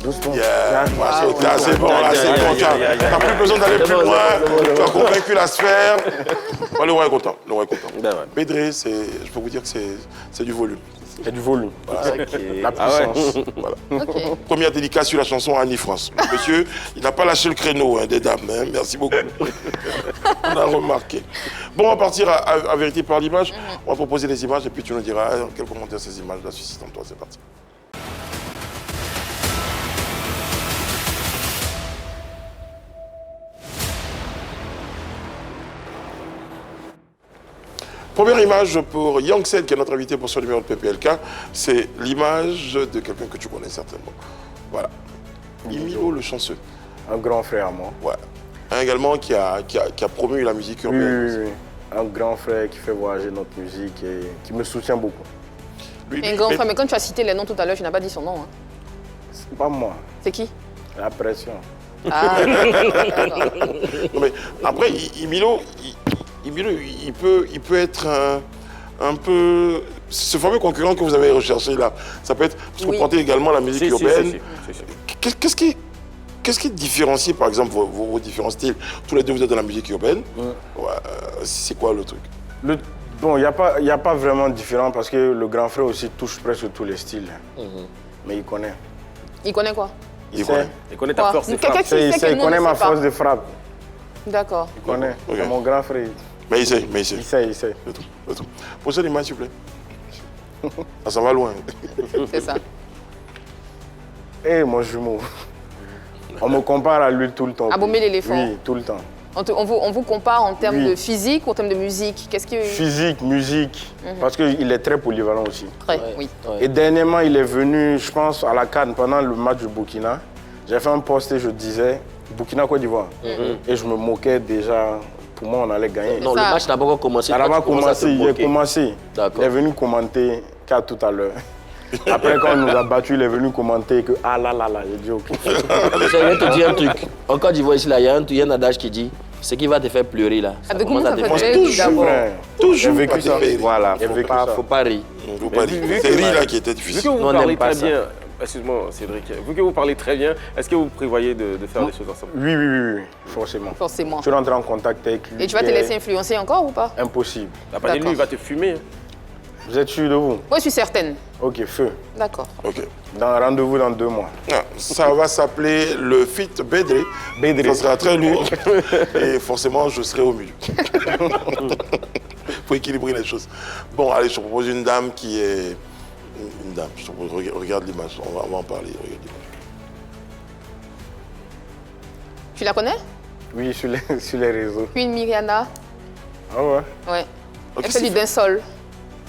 Doucement. C'est bon, là, c'est bon. T'as plus besoin d'aller plus loin. Tu as convaincu la sphère. Le roi est content. Bédré, je peux vous dire que c'est du volume. C'est du volume. Voilà. Okay. La puissance. Voilà. Okay. Première dédicace sur la chanson Annie France. Monsieur, il n'a pas lâché le créneau des dames. Hein. Merci beaucoup. On a remarqué. Bon, on va partir à vérité par l'image. On va proposer les images et puis tu nous diras quel commentaire ces images-là suscitent en toi. C'est parti. Première image pour Youngset, qui est notre invité pour ce numéro de PPLK, c'est l'image de quelqu'un que tu connais certainement. Voilà. Emilio le chanceux. Un grand frère à moi. Ouais. Un également qui a promu la musique urbaine. Oui. Un grand frère qui fait voyager notre musique et qui me soutient beaucoup. Un grand frère, mais quand tu as cité les noms tout à l'heure, tu n'as pas dit son nom. Hein. C'est pas moi. C'est qui? La pression. Ah, non, mais après, Emilio, il peut être un peu... Ce fameux concurrent que vous avez recherché là, ça peut être... Parce que vous portez également la musique urbaine. Qu'est-ce qui différencie, par exemple, vos différents styles? Tous les deux, vous êtes dans la musique urbaine. Ouais, c'est quoi le truc? Bon, il n'y a pas vraiment de différent parce que le grand frère aussi touche presque tous les styles. Mais il connaît. Il connaît quoi? Il connaît ta force de frappe. Il connaît ma force de frappe. D'accord. Il connaît. Okay. C'est mon grand frère. Mais il sait. Il sait. C'est tout. Posez les mains, s'il vous plaît. Ça va loin. C'est ça. Eh, mon jumeau. On me compare à lui tout le temps. Abomé l'éléphant. Oui, tout le temps. On vous compare en termes de physique ou en termes de musique? Physique, musique. Parce qu'il est très polyvalent aussi. Très, oui. Et dernièrement, il est venu, je pense, à la CAN pendant le match du Burkina. J'ai fait un post et je disais Burkina-Côte d'Ivoire. Et je me moquais déjà. Pour moi, on allait gagner. Non, le match n'a pas encore commencé. Ça n'a pas commencé, il a commencé. Il est venu commenter qu'à tout à l'heure. Après, quand on nous a battus, il est venu commenter que ah là, j'ai dit ok. Je vais te dire un truc. En Côte d'Ivoire, ici, il y a un adage qui dit ce qui va te faire pleurer là. Ça commence à te faire pleurer d'abord. J'ai vécu ça. Voilà, faut pas rire. C'est rire là qui était difficile. Vu que vous parlez très bien, excuse-moi Cédric, vu que vous parlez très bien, est-ce que vous prévoyez de faire des choses ensemble? Oui, forcément. Tu rentres en contact avec lui. Et tu vas te laisser influencer encore ou pas? Impossible. Lui, il va te fumer. Vous êtes sûr de vous? Moi, je suis certaine. Ok, feu. D'accord. Ok. Rendez-vous dans 2 mois. Ça va s'appeler le feat Bédré. Ça sera très lourd. Et forcément, je serai au milieu. Pour équilibrer les choses. Bon, allez, je te propose une dame qui est... Une dame, je te propose, regarde l'image, on va en parler. Regarde l'image. Tu la connais? Oui, sur les réseaux. Queen Miriana. Ah ouais? Ouais. Elle fait du dancehall.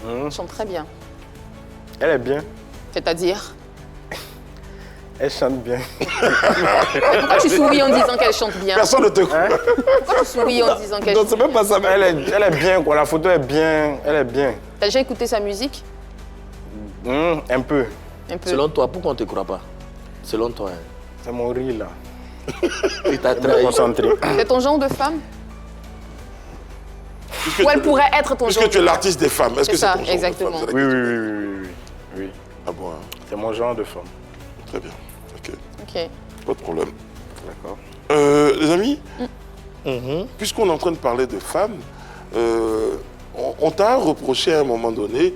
Elle chante très bien. Elle est bien. C'est-à-dire? Elle chante bien. Pourquoi tu souris en disant qu'elle chante bien? Personne ne te croit. Pourquoi tu souris en disant qu'elle chante bien? Non, c'est même pas ça. Elle est bien, quoi. La photo est bien. Elle est bien. T'as déjà écouté sa musique? Un peu. Selon toi, pourquoi on ne te croit pas? Selon toi. Hein. C'est mon rire, là. Il t'a trahi. Concentré. C'est ton genre de femme? Ou elle pourrait être ton genre de femme? Puisque tu es l'artiste des femmes, est-ce que c'est ton genre exactement. de femme? Oui. Ah bon? C'est mon genre de femme. Très bien. Ok. Pas de problème. D'accord. Les amis, puisqu'on est en train de parler de femmes, on t'a reproché à un moment donné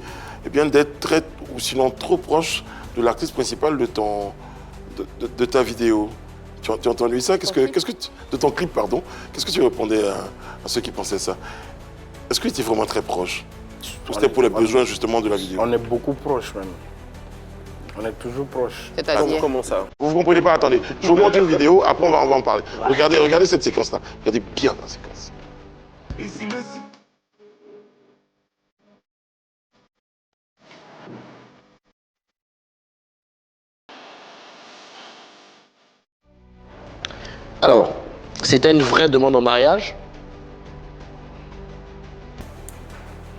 d'être très, ou sinon trop proche de l'actrice principale de ta vidéo. Tu as entendu ça? De ton clip, pardon. Qu'est-ce que tu répondais à ceux qui pensaient ça? Est-ce que tu étais vraiment très proche? C'était pour les besoins justement de la vidéo. On est beaucoup proches même. On est toujours proches. C'est-à-dire? Comment ça? Vous ne comprenez pas? Attendez, je vous montre une vidéo, après on va en parler. Regardez cette séquence-là. Regardez bien la séquence. Alors, c'était une vraie demande en mariage?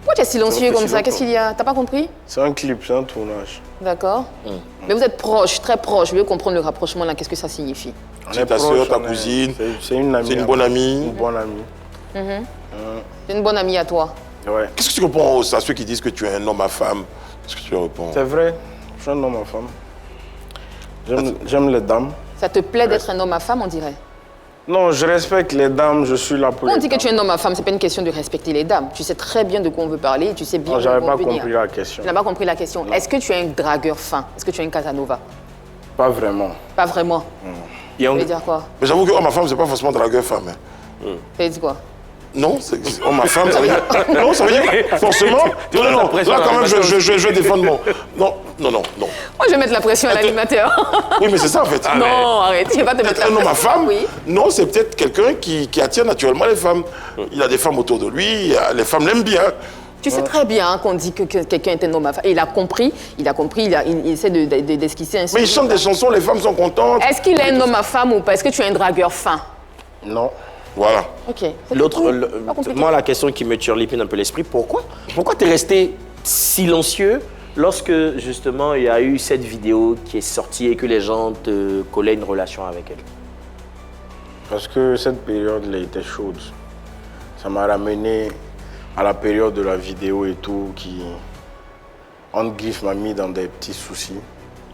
Pourquoi tu es silencieux comme ça? Qu'est-ce qu'il y a? T'as pas compris? C'est un clip, c'est un tournage. D'accord. Mais vous êtes proches, très proches. Je veux comprendre le rapprochement là. Qu'est-ce que ça signifie? C'est ta soeur, ta cousine. C'est une amie. C'est une bonne amie. Une bonne amie. C'est une bonne amie à toi. Ouais. Qu'est-ce que tu réponds à ceux qui disent que tu es un homme à femme? Qu'est-ce que tu leur réponds? C'est vrai, je suis un homme à femme. J'aime les dames. Ça te plaît d'être un homme à femme, on dirait? Non, je respecte les dames, je suis là pour Quand on les dit que tu es un homme à femme, c'est pas une question de respecter les dames. Tu sais très bien de quoi on veut parler et tu sais bien Non, où j'avais on pas veut venir. compris la question. Tu n'as pas compris la question. Est-ce que tu es un dragueur fin? Est-ce que tu es un Casanova? Pas vraiment. Pas vraiment. Ça veut dire quoi? Mais j'avoue que homme à femme, c'est pas forcément dragueur femme. Hein. Ça veut dire quoi? Non, c'est homme à femme, ça veut dire. Non, ça veut dire forcément. Non, non, non. Là, quand même, je vais défendre mon. Non, non, non, non. Moi, je vais mettre la pression à l'animateur. Oui, mais c'est ça en fait. Non, arrête, je vais pas te mettre la Un pression. homme à femme, Oui. non, c'est peut-être quelqu'un qui attire naturellement les femmes. Il a des femmes autour de lui, les femmes l'aiment bien. Tu sais très bien qu'on dit que quelqu'un est un homme à femme. Et il a compris, il essaie d'esquisser un Mais il chante des chansons, les femmes sont contentes. Est-ce qu'il est un homme à femme ou pas? Est-ce que tu es un dragueur fin? Non. Voilà. Ok. Moi, la question qui me turlupine un peu l'esprit, pourquoi tu es resté silencieux lorsque, justement, il y a eu cette vidéo qui est sortie et que les gens te collaient une relation avec elle? Parce que cette période, elle était chaude. Ça m'a ramené à la période de la vidéo et tout, qui, en griffe, m'a mis dans des petits soucis.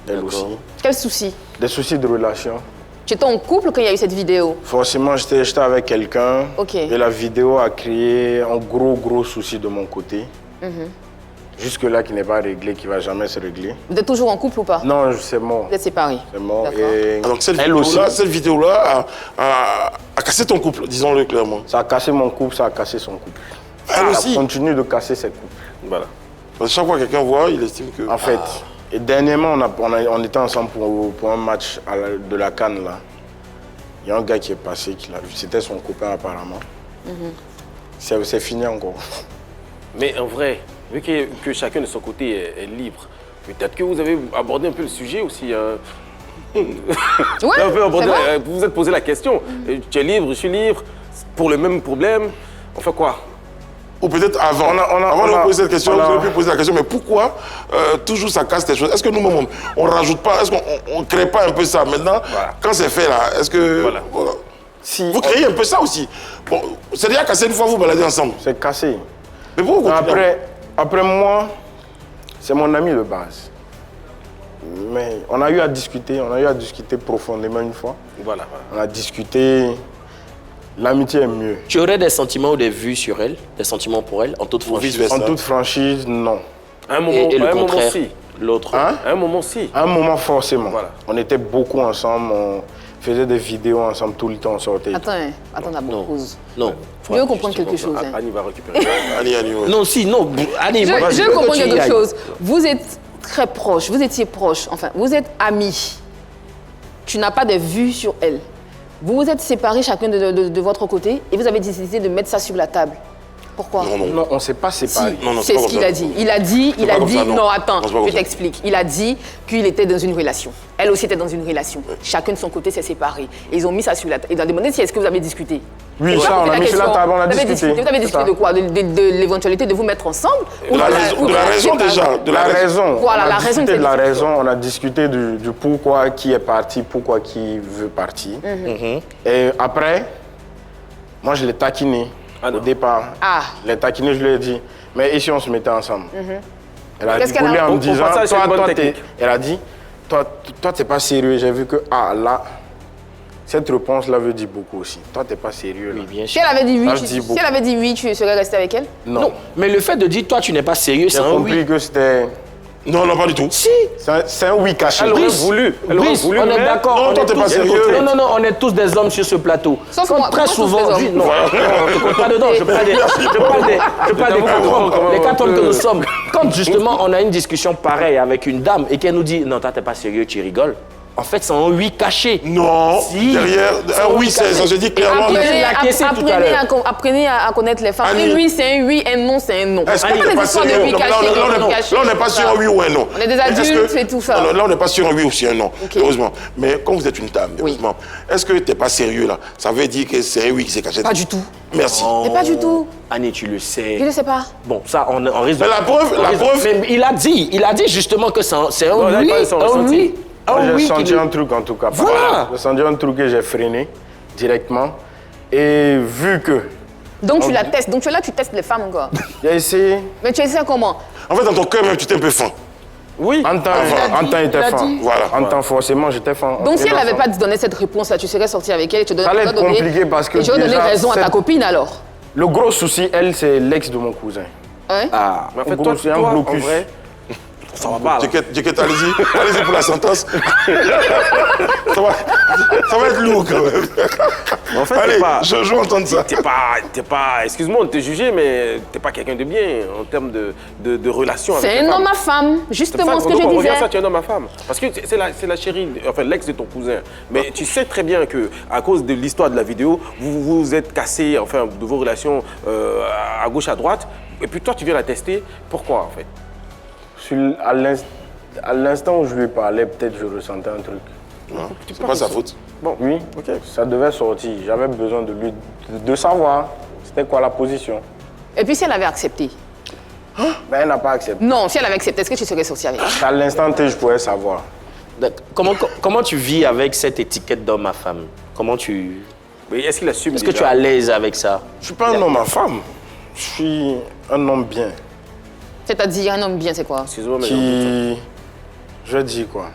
Elle aussi. Quel souci? Des soucis de relation. Tu étais en couple quand il y a eu cette vidéo? Forcément, j'étais avec quelqu'un. Ok. Et la vidéo a créé un gros souci de mon côté. Jusque-là, qui n'est pas réglé, qui ne va jamais se régler. Vous êtes toujours en couple ou pas? Non, c'est mort. Vous êtes séparés? C'est mort. D'accord. Et Donc elle cette vidéo-là a cassé ton couple, disons-le clairement. ça a cassé mon couple, ça a cassé son couple. Elle aussi. Ça continue de casser ses couples. Voilà. Parce que chaque fois que quelqu'un voit, il estime que... En fait, et dernièrement, on était ensemble pour un match de la CAN, là. Il y a un gars qui est passé, qui l'a vu. C'était son copain, apparemment. C'est fini encore. Mais en vrai, vu que chacun de son côté est libre, peut-être que vous avez abordé un peu le sujet aussi. Ouais, Un peu abordé, c'est vrai. vous vous êtes posé la question. Tu es libre, je suis libre, pour le même problème. On fait quoi? Ou peut-être avant. Avant de poser cette question, vous auriez pu poser la question, mais pourquoi toujours ça casse des choses? Est-ce que nous-mêmes, on ne rajoute pas, est-ce qu'on ne crée pas un peu ça maintenant? Quand c'est fait là, est-ce que... Voilà. Si, Vous créez un peu ça aussi. Bon, c'est déjà cassé une fois, vous baladez ensemble. c'est cassé. Mais pourquoi vous continuez? Après moi, c'est mon ami de base. Mais on a eu à discuter profondément une fois. Voilà. On a discuté, l'amitié est mieux. Tu aurais des sentiments ou des vues sur elle, des sentiments pour elle, en toute franchise? vice-versa. En toute franchise, non. À un moment, Et le à un moment contraire, si. l'autre. Hein? À un moment si. À un moment, forcément. Voilà. On était beaucoup ensemble, on faisait des vidéos ensemble tout le temps, on sortait. Attends d'abord, pause. Non. Je veux comprendre quelque chose. hein. Annie va récupérer. Annie, ouais. Non, si, non. Allez, Je vas-y, veux comprendre que tu y quelque ailles. chose. Vous êtes très proches, vous étiez proches, enfin, vous êtes amis. Tu n'as pas de vue sur elle. Vous vous êtes séparés chacun de votre côté et vous avez décidé de mettre ça sur la table. Pourquoi? Non, on ne s'est pas séparés. Non, non, C'est pas ce comme qu'il ça. a dit. Il a dit, pas comme ça, non. non, attends, Non, c'est pas comme je ça. t'explique. Il a dit qu'il était dans une relation. Elle aussi était dans une relation. Chacun de son côté s'est séparé. Et ils ont mis ça sur la table. Et ils ont demandé si est-ce que vous avez discuté. Oui, Vous ça, avez on a posé mis sur la question. table, on a Vous avez discuté. Vous avez discuté C'est de ça. quoi? De l'éventualité de vous mettre ensemble? De la raison déjà. De La raison. Voilà, on a la raison discuté de de la cette raison, on a discuté du pourquoi qui est parti, pourquoi qui veut partir. Et après, moi je l'ai taquiné au départ. Ah. Je l'ai taquiné, je lui ai dit, mais ici on se mettait ensemble. Elle a Qu'est-ce qu'elle a- rigolé en Au me disant, passage, c'est une bonne toi, technique. elle a dit, toi t'es pas sérieux. J'ai vu que, là, cette réponse-là veut dire beaucoup aussi. Toi t'es pas sérieux là. Oui, bien Si sûr. elle avait dit oui, Ça, je dis beaucoup. tu serais resté avec elle? Non, mais le fait de dire toi tu n'es pas sérieux, c'est J'ai un compris oui. que c'était... Non, non, pas du tout. Si. C'est un oui caché. Elle aurait Brice, voulu. Elle aurait Brice, voulu, on est mais- d'accord. Non, on toi, est t'es pas tous- sérieux. Non, non, on est tous des hommes sur ce plateau. Sauf Comme moi, très moi, tous souvent, des hommes. non, je compte pas dedans, je parle des 4 hommes. Les 4 hommes que nous sommes. Quand justement on a une discussion pareille avec une dame et qu'elle nous dit non, toi t'es pas sérieux, tu rigoles. En fait, c'est un oui caché. Non, Si. derrière, un oui, ça se dit clairement. Apprenez à connaître les femmes. Annie. Un oui, c'est un oui, un non, c'est un non. Est-ce Pas qu'on des n'est pas histoires de sérieux? oui Non, caché, là, de on non n'est caché, pas tout sur ça. un oui ou un non. On est des Est-ce adultes, que- c'est tout ça. Non, là, on n'est pas sur un oui ou sur un non, Ok. heureusement. Mais quand vous êtes une dame, heureusement, est-ce que tu n'es pas sérieux là? Ça veut dire que c'est un oui qui s'est caché. Pas du tout. Merci. Mais pas du tout. Annie, tu le sais. Je ne sais pas. Bon, ça, on risque de... Mais la preuve, Mais il a dit justement que c'est un Non, là, oui, il parle de son un ressenti. oui. Moi, Un j'ai oui qui senti le- un truc en tout cas. Voilà. J'ai senti un truc que j'ai freiné directement. Et vu que Donc tu la testes. Donc tu es là, tu testes les femmes encore. j'ai essayé, Mais tu essaies comment? en fait, dans ton cœur même, tu t'es un peu faim. Oui. en temps, il était il a fin. dit. Voilà. En temps, forcément, j'étais fin. Donc si elle n'avait pas donné cette réponse-là, tu serais sorti avec elle et tu Ça allait être compliqué parce que Et tu aurais donné déjà, raison à ta cette- copine alors. Le gros souci, elle, c'est l'ex de mon cousin. Hein? Ah, Mais en fait, En toi, gros, c'est un toi, en blocus. vrai, ça va pas. là. J'inquiète, allez-y pour la sentence. ça va être lourd quand même. En fait, Allez, t'es pas... je veux entendre ça. T'es pas, excuse-moi de te juger, mais t'es pas quelqu'un de bien en termes de relation avec C'est les un femmes. homme à femme, C'est justement ça, ce que donc je on disais. regarde ça, tu es un homme à femme. Parce que c'est la chérie, enfin l'ex de ton cousin. Mais tu sais très bien que à cause de l'histoire de la vidéo, vous vous êtes cassé, enfin, de vos relations à gauche, à droite. Et puis toi, tu viens la tester. Pourquoi, en fait? À l'instant où je lui parlais, peut-être je ressentais un truc. Non, c'est pas sa faute. Oui, ça devait sortir. J'avais besoin de savoir c'était quoi la position. Et puis si elle avait accepté? Mais elle n'a pas accepté. Non, si elle avait accepté, est-ce que tu serais sorti avec elle? À l'instant T, je pouvais savoir. comment tu vis avec cette étiquette d'homme à femme? Comment tu... Mais est-ce qu'il assume Est-ce que tu es déjà? à l'aise avec ça? Je suis pas un homme à femme. Je suis un homme bien. C'est-à-dire un homme bien, c'est quoi? Excuse-moi, mais Qui... Je dis quoi?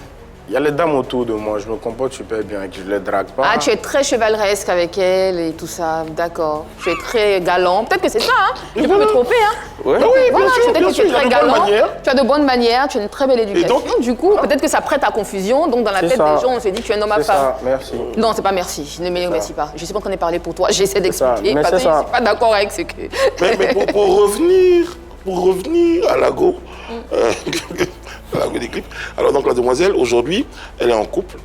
Il y a les dames autour de moi, je me comporte super bien, je les drague pas. Ah, tu es très chevaleresque avec elle et tout ça, d'accord. Tu es très galant. Peut-être que c'est ça, hein? Je peux me tromper, hein? Ouais. Ah oui, Voilà, bien sûr, peut-être que tu es il y a très de bonnes galant, manières. tu as de bonnes manières, tu as une très belle éducation. donc Du coup, peut-être que ça prête à confusion, donc dans la C'est tête ça. des gens, on se dit que tu es un homme à C'est femme. ça, merci. Non, c'est pas merci, ne me remercie pas. Je suis pas en train de parler pour toi, j'essaie ça, d'expliquer mais parce que c'est je ça. suis pas d'accord avec ce que... Mais pour revenir à l'ago, à l'ago des clips. Alors donc la demoiselle, aujourd'hui, elle est en couple.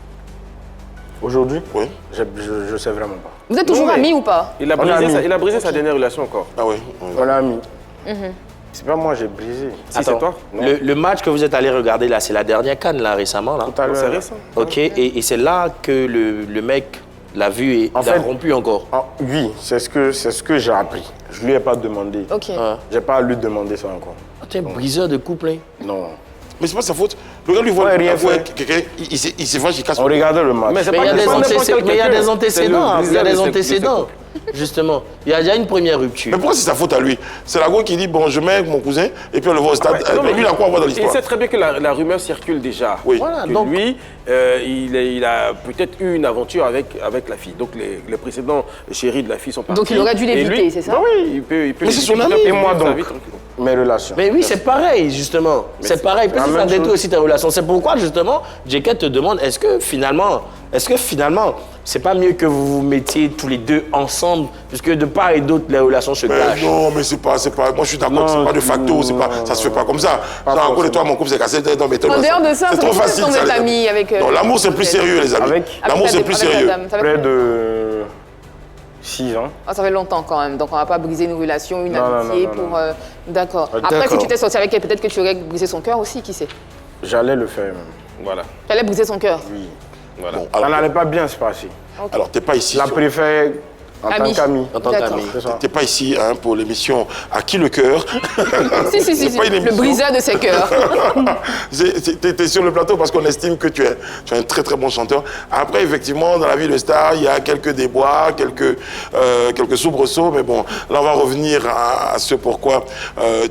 Aujourd'hui, Oui. je sais vraiment pas. Vous êtes toujours Non, mais- amis ou pas? Il a On est amis. brisé sa dernière relation encore. Ah oui. On est amis. C'est pas moi, j'ai brisé. Si, c'est toi. Le match que vous êtes allé regarder là, c'est la dernière CAN là récemment là. Tout à Non, c'est l'heure. récent. Ok, et c'est là que le mec l'a vu et En il a fait- rompu encore. Ah, oui, c'est ce que j'ai appris. Je lui ai pas demandé. Ok. J'ai pas à lui demander ça encore. Ah, tu es un briseur de couple, hein. Non. Mais c'est pas sa faute. Le gars lui voit Ouais, rien avouer fait. quelqu'un, il s'est fâché, il casse. On regardait le match. Mais c'est Mais il y a pas des n'importe quel antécédents, mais il y a quelqu'un. des antécédents, C'est le il y a des briseur de antécédents. Justement, il y a une première rupture. Mais pourquoi c'est sa faute à lui? C'est la go qui dit bon, je mets avec mon cousin et puis on le voit au stade. Non, mais lui, il a quoi à voir dans il l'histoire? sait très bien que la rumeur circule déjà. Oui. Voilà, Que donc- lui, il a peut-être eu une aventure avec la fille. Donc les précédents chéris de la fille sont partis. Donc il aurait dû Et l'éviter, lui- c'est ça? Bah oui, il peut Mais c'est son l'éviter. ami. Et moi Sa donc, vie tranquille. mes relations. Mais oui, c'est pareil, justement. C'est pareil. Peut-être la que ça même détruit chose. aussi ta relation. C'est pourquoi, justement, JK te demande, est-ce que finalement, c'est pas mieux que vous vous mettiez tous les deux ensemble, puisque de part et d'autre, les relations se Mais clashent. non, mais c'est pas. Moi, je suis d'accord, Non, c'est pas de facto, c'est pas, ça se fait pas comme ça. Pas Ça, encore de forcément. toi, mon couple, c'est cassé. Non, mais En dehors de ça, c'est ça trop veut facile. dire ça, qu'on les est amis. amis avec... Non, l'amour, c'est plus sérieux, les amis. Avec L'amour, c'est plus sérieux. Près de 6 ans. Ah, ça fait longtemps quand même, donc on va pas briser une relation, une Non, non, amitié non, non, pour... D'accord. Ah, Après, si d'accord. tu t'es sorti avec elle, peut-être que tu aurais brisé son cœur aussi, qui sait? J'allais le faire même. Voilà. Tu allais briser son cœur. Oui. Voilà. Bon, Ça alors, n'allait pas bien se passer. alors t'es pas ici. Je la préfère en Ami. tant qu'ami. En tant D'accord. qu'ami. C'est ça. T'es pas ici hein, pour l'émission À qui le cœur? Si, C'est pas une le émission. briseur de ses cœurs. T'es sur le plateau parce qu'on estime que tu es un très très bon chanteur. Après, effectivement, dans la vie de star, il y a quelques déboires, quelques soubresauts, mais bon, là on va revenir à ce pourquoi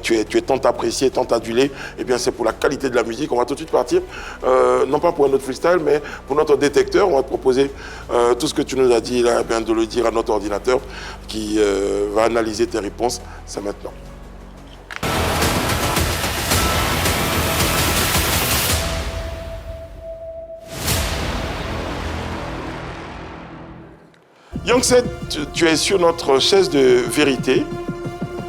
tu es tant apprécié, tant adulé. Eh bien, c'est pour la qualité de la musique. On va tout de suite partir, non pas pour un autre freestyle, mais pour notre détecteur. On va te proposer tout ce que tu nous as dit là, eh bien, de le dire à notre ordinateur qui va analyser tes réponses. C'est maintenant. Youngset, tu es sur notre chaise de vérité.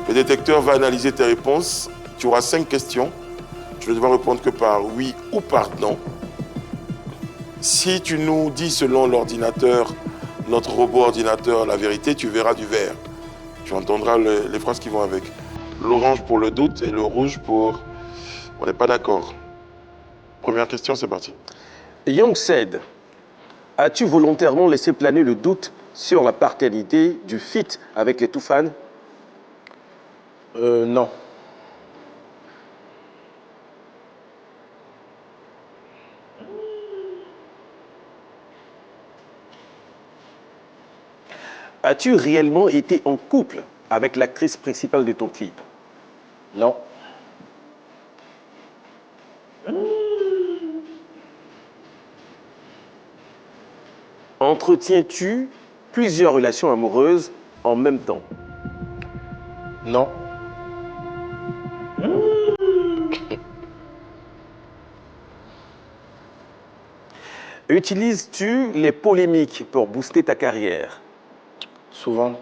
Le détecteur va analyser tes réponses. Tu auras 5 questions. Tu ne devras répondre que par oui ou par non. Si tu nous dis selon l'ordinateur, notre robot ordinateur, la vérité, tu verras du vert. Tu entendras les phrases qui vont avec. L'orange pour le doute et le rouge pour... On n'est pas d'accord. Première question, c'est parti. Young said, as-tu volontairement laissé planer le doute sur la paternité du feat avec les Toufan? Non. As-tu réellement été en couple avec l'actrice principale de ton clip? Non. Entretiens-tu plusieurs relations amoureuses en même temps? Non. Utilises-tu les polémiques pour booster ta carrière? Souvent.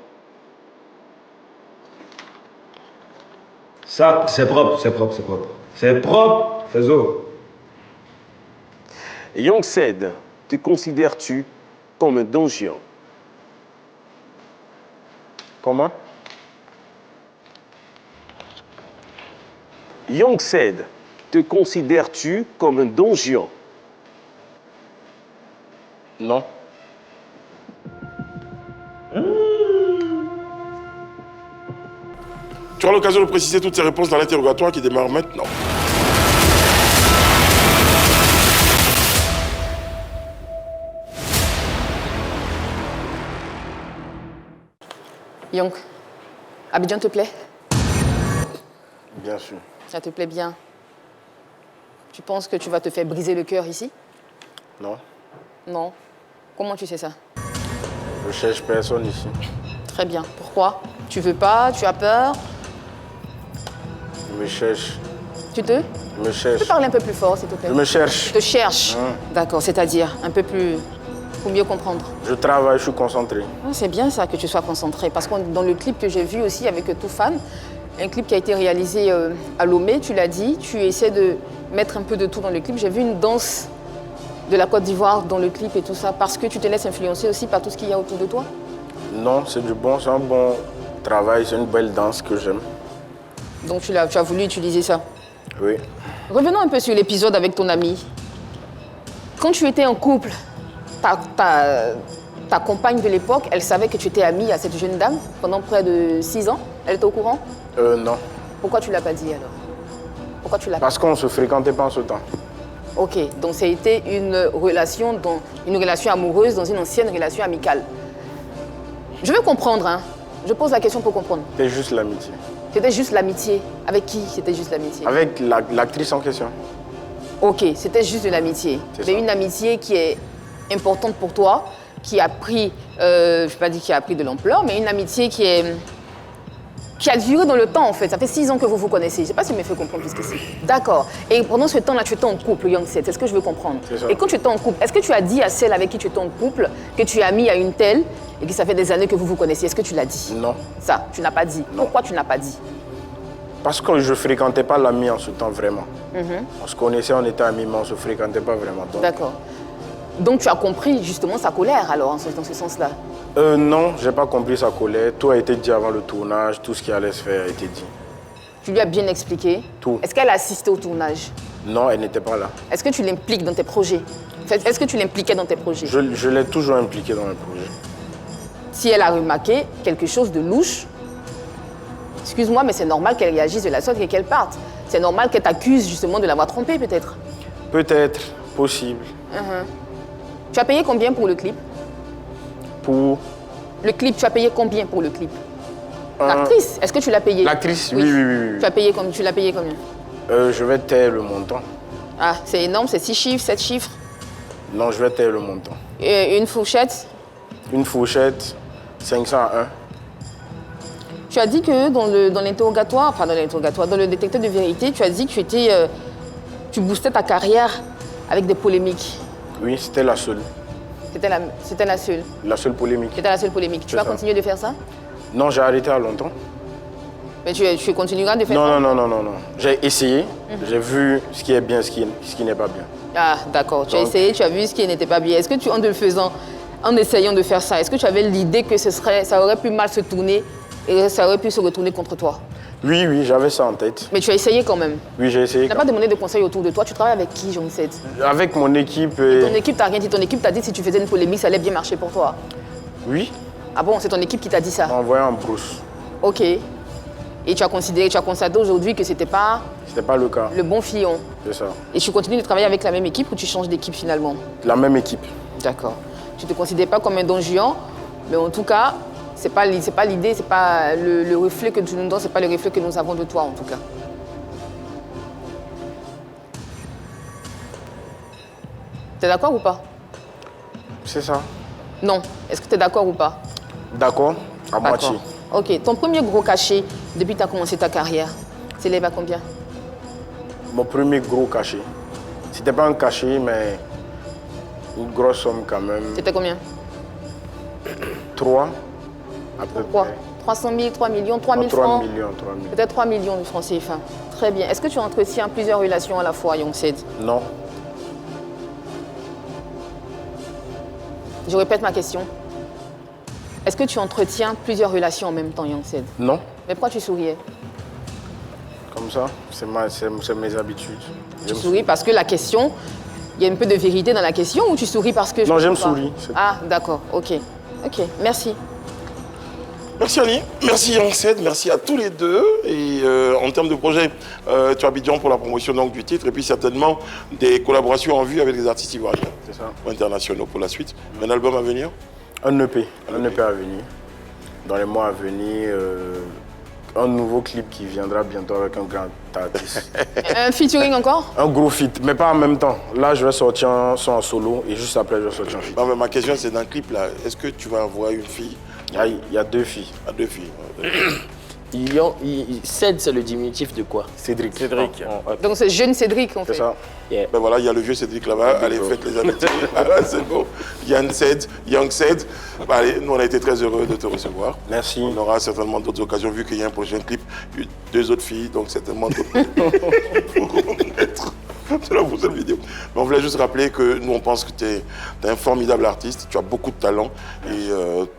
Ça, c'est propre, c'est propre, c'est propre. C'est propre, c'est zo. Young said, te considères-tu comme un don Juan? Comment? Young said, te considères-tu comme un don Juan? Non. Tu auras l'occasion de préciser toutes ces réponses dans l'interrogatoire qui démarre maintenant. Young, Abidjan te plaît? Bien sûr. Ça te plaît bien? Tu penses que tu vas te faire briser le cœur ici? Non. Non. Comment tu sais ça? Je cherche personne ici. Très bien. Pourquoi? Tu veux pas? Tu as peur? Je me cherche. Tu te? Je me cherche. Tu peux parler un peu plus fort, s'il te plaît? Je me cherche. Tu te cherches? D'accord, c'est-à-dire un peu plus... pour mieux comprendre. Je travaille, je suis concentré. Ah, c'est bien ça que tu sois concentré, parce que dans le clip que j'ai vu aussi avec Toufan, un clip qui a été réalisé à Lomé, tu l'as dit, tu essaies de mettre un peu de tout dans le clip. J'ai vu une danse de la Côte d'Ivoire dans le clip et tout ça, parce que tu te laisses influencer aussi par tout ce qu'il y a autour de toi? Non, c'est un bon travail, c'est une belle danse que j'aime. Donc tu as voulu utiliser ça? Oui. Revenons un peu sur l'épisode avec ton ami. Quand tu étais en couple, ta compagne de l'époque, elle savait que tu étais amie à cette jeune dame pendant près de 6 ans? Elle était au courant? Non. Pourquoi tu ne l'as pas dit alors? Pourquoi tu l'as pas? Parce qu'on ne se fréquentait pas en ce temps. Ok, donc ça a été une relation amoureuse dans une ancienne relation amicale. Je veux comprendre, hein. Je pose la question pour comprendre. C'était juste l'amitié. C'était juste l'amitié. Avec qui c'était juste l'amitié? Avec l'actrice en question. Ok, c'était juste de l'amitié. C'est Mais ça. une amitié qui est importante pour toi, qui a pris, je ne vais pas dire qui a pris de l'ampleur, mais une amitié qui a duré dans le temps en fait. Ça fait 6 ans que vous vous connaissez. Je ne sais pas si je me fais comprendre jusqu'ici. D'accord. Et pendant ce temps-là, tu étais en couple, Young Set. C'est ce que je veux comprendre. C'est ça. Et quand tu étais en couple, est-ce que tu as dit à celle avec qui tu étais en couple que tu es amie à une telle et que ça fait des années que vous vous connaissez? Est-ce que tu l'as dit? Non. Ça, tu n'as pas dit. Pourquoi tu n'as pas dit? Parce que je ne fréquentais pas l'ami en ce temps vraiment. On se connaissait, on était amis, mais on ne se fréquentait pas vraiment. Donc... D'accord. Donc tu as compris justement sa colère alors, dans ce sens-là? Non, je n'ai pas compris sa colère. Tout a été dit avant le tournage, tout ce qui allait se faire a été dit. Tu lui as bien expliqué? Tout. Est-ce qu'elle a assisté au tournage? Non, elle n'était pas là. Est-ce que tu l'impliques dans tes projets? Est-ce que tu l'impliquais dans tes projets? Je l'ai toujours impliqué dans mes projets. Si elle a remarqué quelque chose de louche, excuse-moi, mais c'est normal qu'elle réagisse de la sorte et qu'elle parte. C'est normal qu'elle t'accuse justement de l'avoir trompée peut-être. Peut-être, possible. Tu as payé combien pour le clip? Pour Le clip, tu as payé combien pour le clip? L'actrice, est-ce que tu l'as payé? l'actrice, oui. Tu l'as payé combien? Je vais taire le montant. Ah, c'est énorme, c'est 6 chiffres, 7 chiffres. Non, je vais taire le montant. Et une fourchette? Une fourchette, 501. Tu as dit que dans l'interrogatoire, dans le détecteur de vérité, tu as dit que tu boostais ta carrière avec des polémiques. Oui, c'était la seule. C'était la seule. La seule polémique. C'était la seule polémique. Tu vas continuer de faire ça? Non, j'ai arrêté à longtemps. Mais tu continueras de faire ça? Non. J'ai essayé, j'ai vu ce qui est bien, ce qui n'est pas bien. Ah, d'accord. Tu as essayé, tu as vu ce qui n'était pas bien. Est-ce que en essayant de faire ça, est-ce que tu avais l'idée que ça aurait pu mal se tourner et ça aurait pu se retourner contre toi? Oui, j'avais ça en tête. Mais tu as essayé quand même? Oui, j'ai essayé. Tu n'as pas demandé de conseils autour de toi? Tu travailles avec qui, Young7? Avec mon équipe. Ton équipe t'a rien dit? Ton équipe t'a dit que si tu faisais une polémique, ça allait bien marcher pour toi? Oui. Ah bon, c'est ton équipe qui t'a dit ça? En voyant en brousse. Ok. Et tu as constaté aujourd'hui que c'était pas le cas. Le bon filon. C'est ça. Et tu continues de travailler avec la même équipe ou tu changes d'équipe finalement? La même équipe. D'accord. Tu ne te considères pas comme un don Juan, mais en tout cas, c'est pas l'idée, c'est pas le reflet que tu nous donnes, c'est pas le reflet que nous avons de toi en tout cas. T'es d'accord ou pas? C'est ça. Non. Est-ce que tu es d'accord ou pas? D'accord, à moitié. Ok. Ton premier gros cachet depuis que tu as commencé ta carrière, s'élève à combien? Mon premier gros cachet. C'était pas un cachet, mais une grosse somme quand même. C'était combien? 3 à peu Pourquoi? près. 300 000, 3 millions, 3 000 3 francs? millions. Peut-être 3 millions de francs CFA. Très bien. Est-ce que tu entretiens plusieurs relations à la fois, Young7? Non. Je répète ma question. Est-ce que tu entretiens plusieurs relations en même temps, Young7? Non. Mais pourquoi tu souriais? Comme ça, c'est mes habitudes. Tu souris parce que la question, il y a un peu de vérité dans la question ou tu souris parce que... Non, j'aime sourire. Ah, d'accord, ok. Ok, merci. Merci Annie, merci Young7, merci à tous les deux. Et en termes de projet, tu as Abidjan pour la promotion donc, du titre et puis certainement des collaborations en vue avec les artistes ivoiriens. C'est ça. Internationaux pour la suite. Un album à venir? Un EP à venir. Dans les mois à venir, un nouveau clip qui viendra bientôt avec un grand artiste. Un featuring encore? Un gros feat, mais pas en même temps. Là, je vais sortir un son en solo et juste après, je vais sortir un feat. Non, mais ma question, c'est dans le clip là, est-ce que tu vas avoir une fille? Il y a 2 filles. Ah, 2 filles. Ced, c'est le diminutif de quoi? Cédric. Donc c'est jeune Cédric en fait. C'est ça. Yeah. Ben voilà, il y a le vieux Cédric là-bas. Allez, faites les amitiés. Voilà, c'est bon. Young7. Ben, allez, nous, on a été très heureux de te recevoir. Merci. On aura certainement d'autres occasions, vu qu'il y a un prochain clip, 2 autres filles, donc certainement d'autres. C'est la prochaine vidéo. Mais on voulait juste rappeler que nous, on pense que tu es un formidable artiste, tu as beaucoup de talent et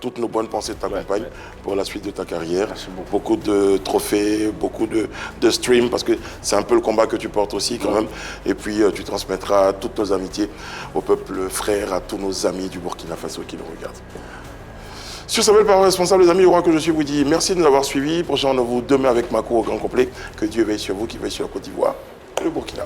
toutes nos bonnes pensées t'accompagnent pour la suite de ta carrière. Merci beaucoup. Beaucoup de trophées, beaucoup de streams, parce que c'est un peu le combat que tu portes aussi quand même. Et puis, tu transmettras toutes nos amitiés au peuple frère, à tous nos amis du Burkina Faso qui nous regardent. Sur sa belle parole responsable, les amis, le roi que je suis vous dit merci de nous avoir suivis. Prochain rendez-vous demain avec Mako au grand complet. Que Dieu veille sur vous, qui veille sur la Côte d'Ivoire et le Burkina.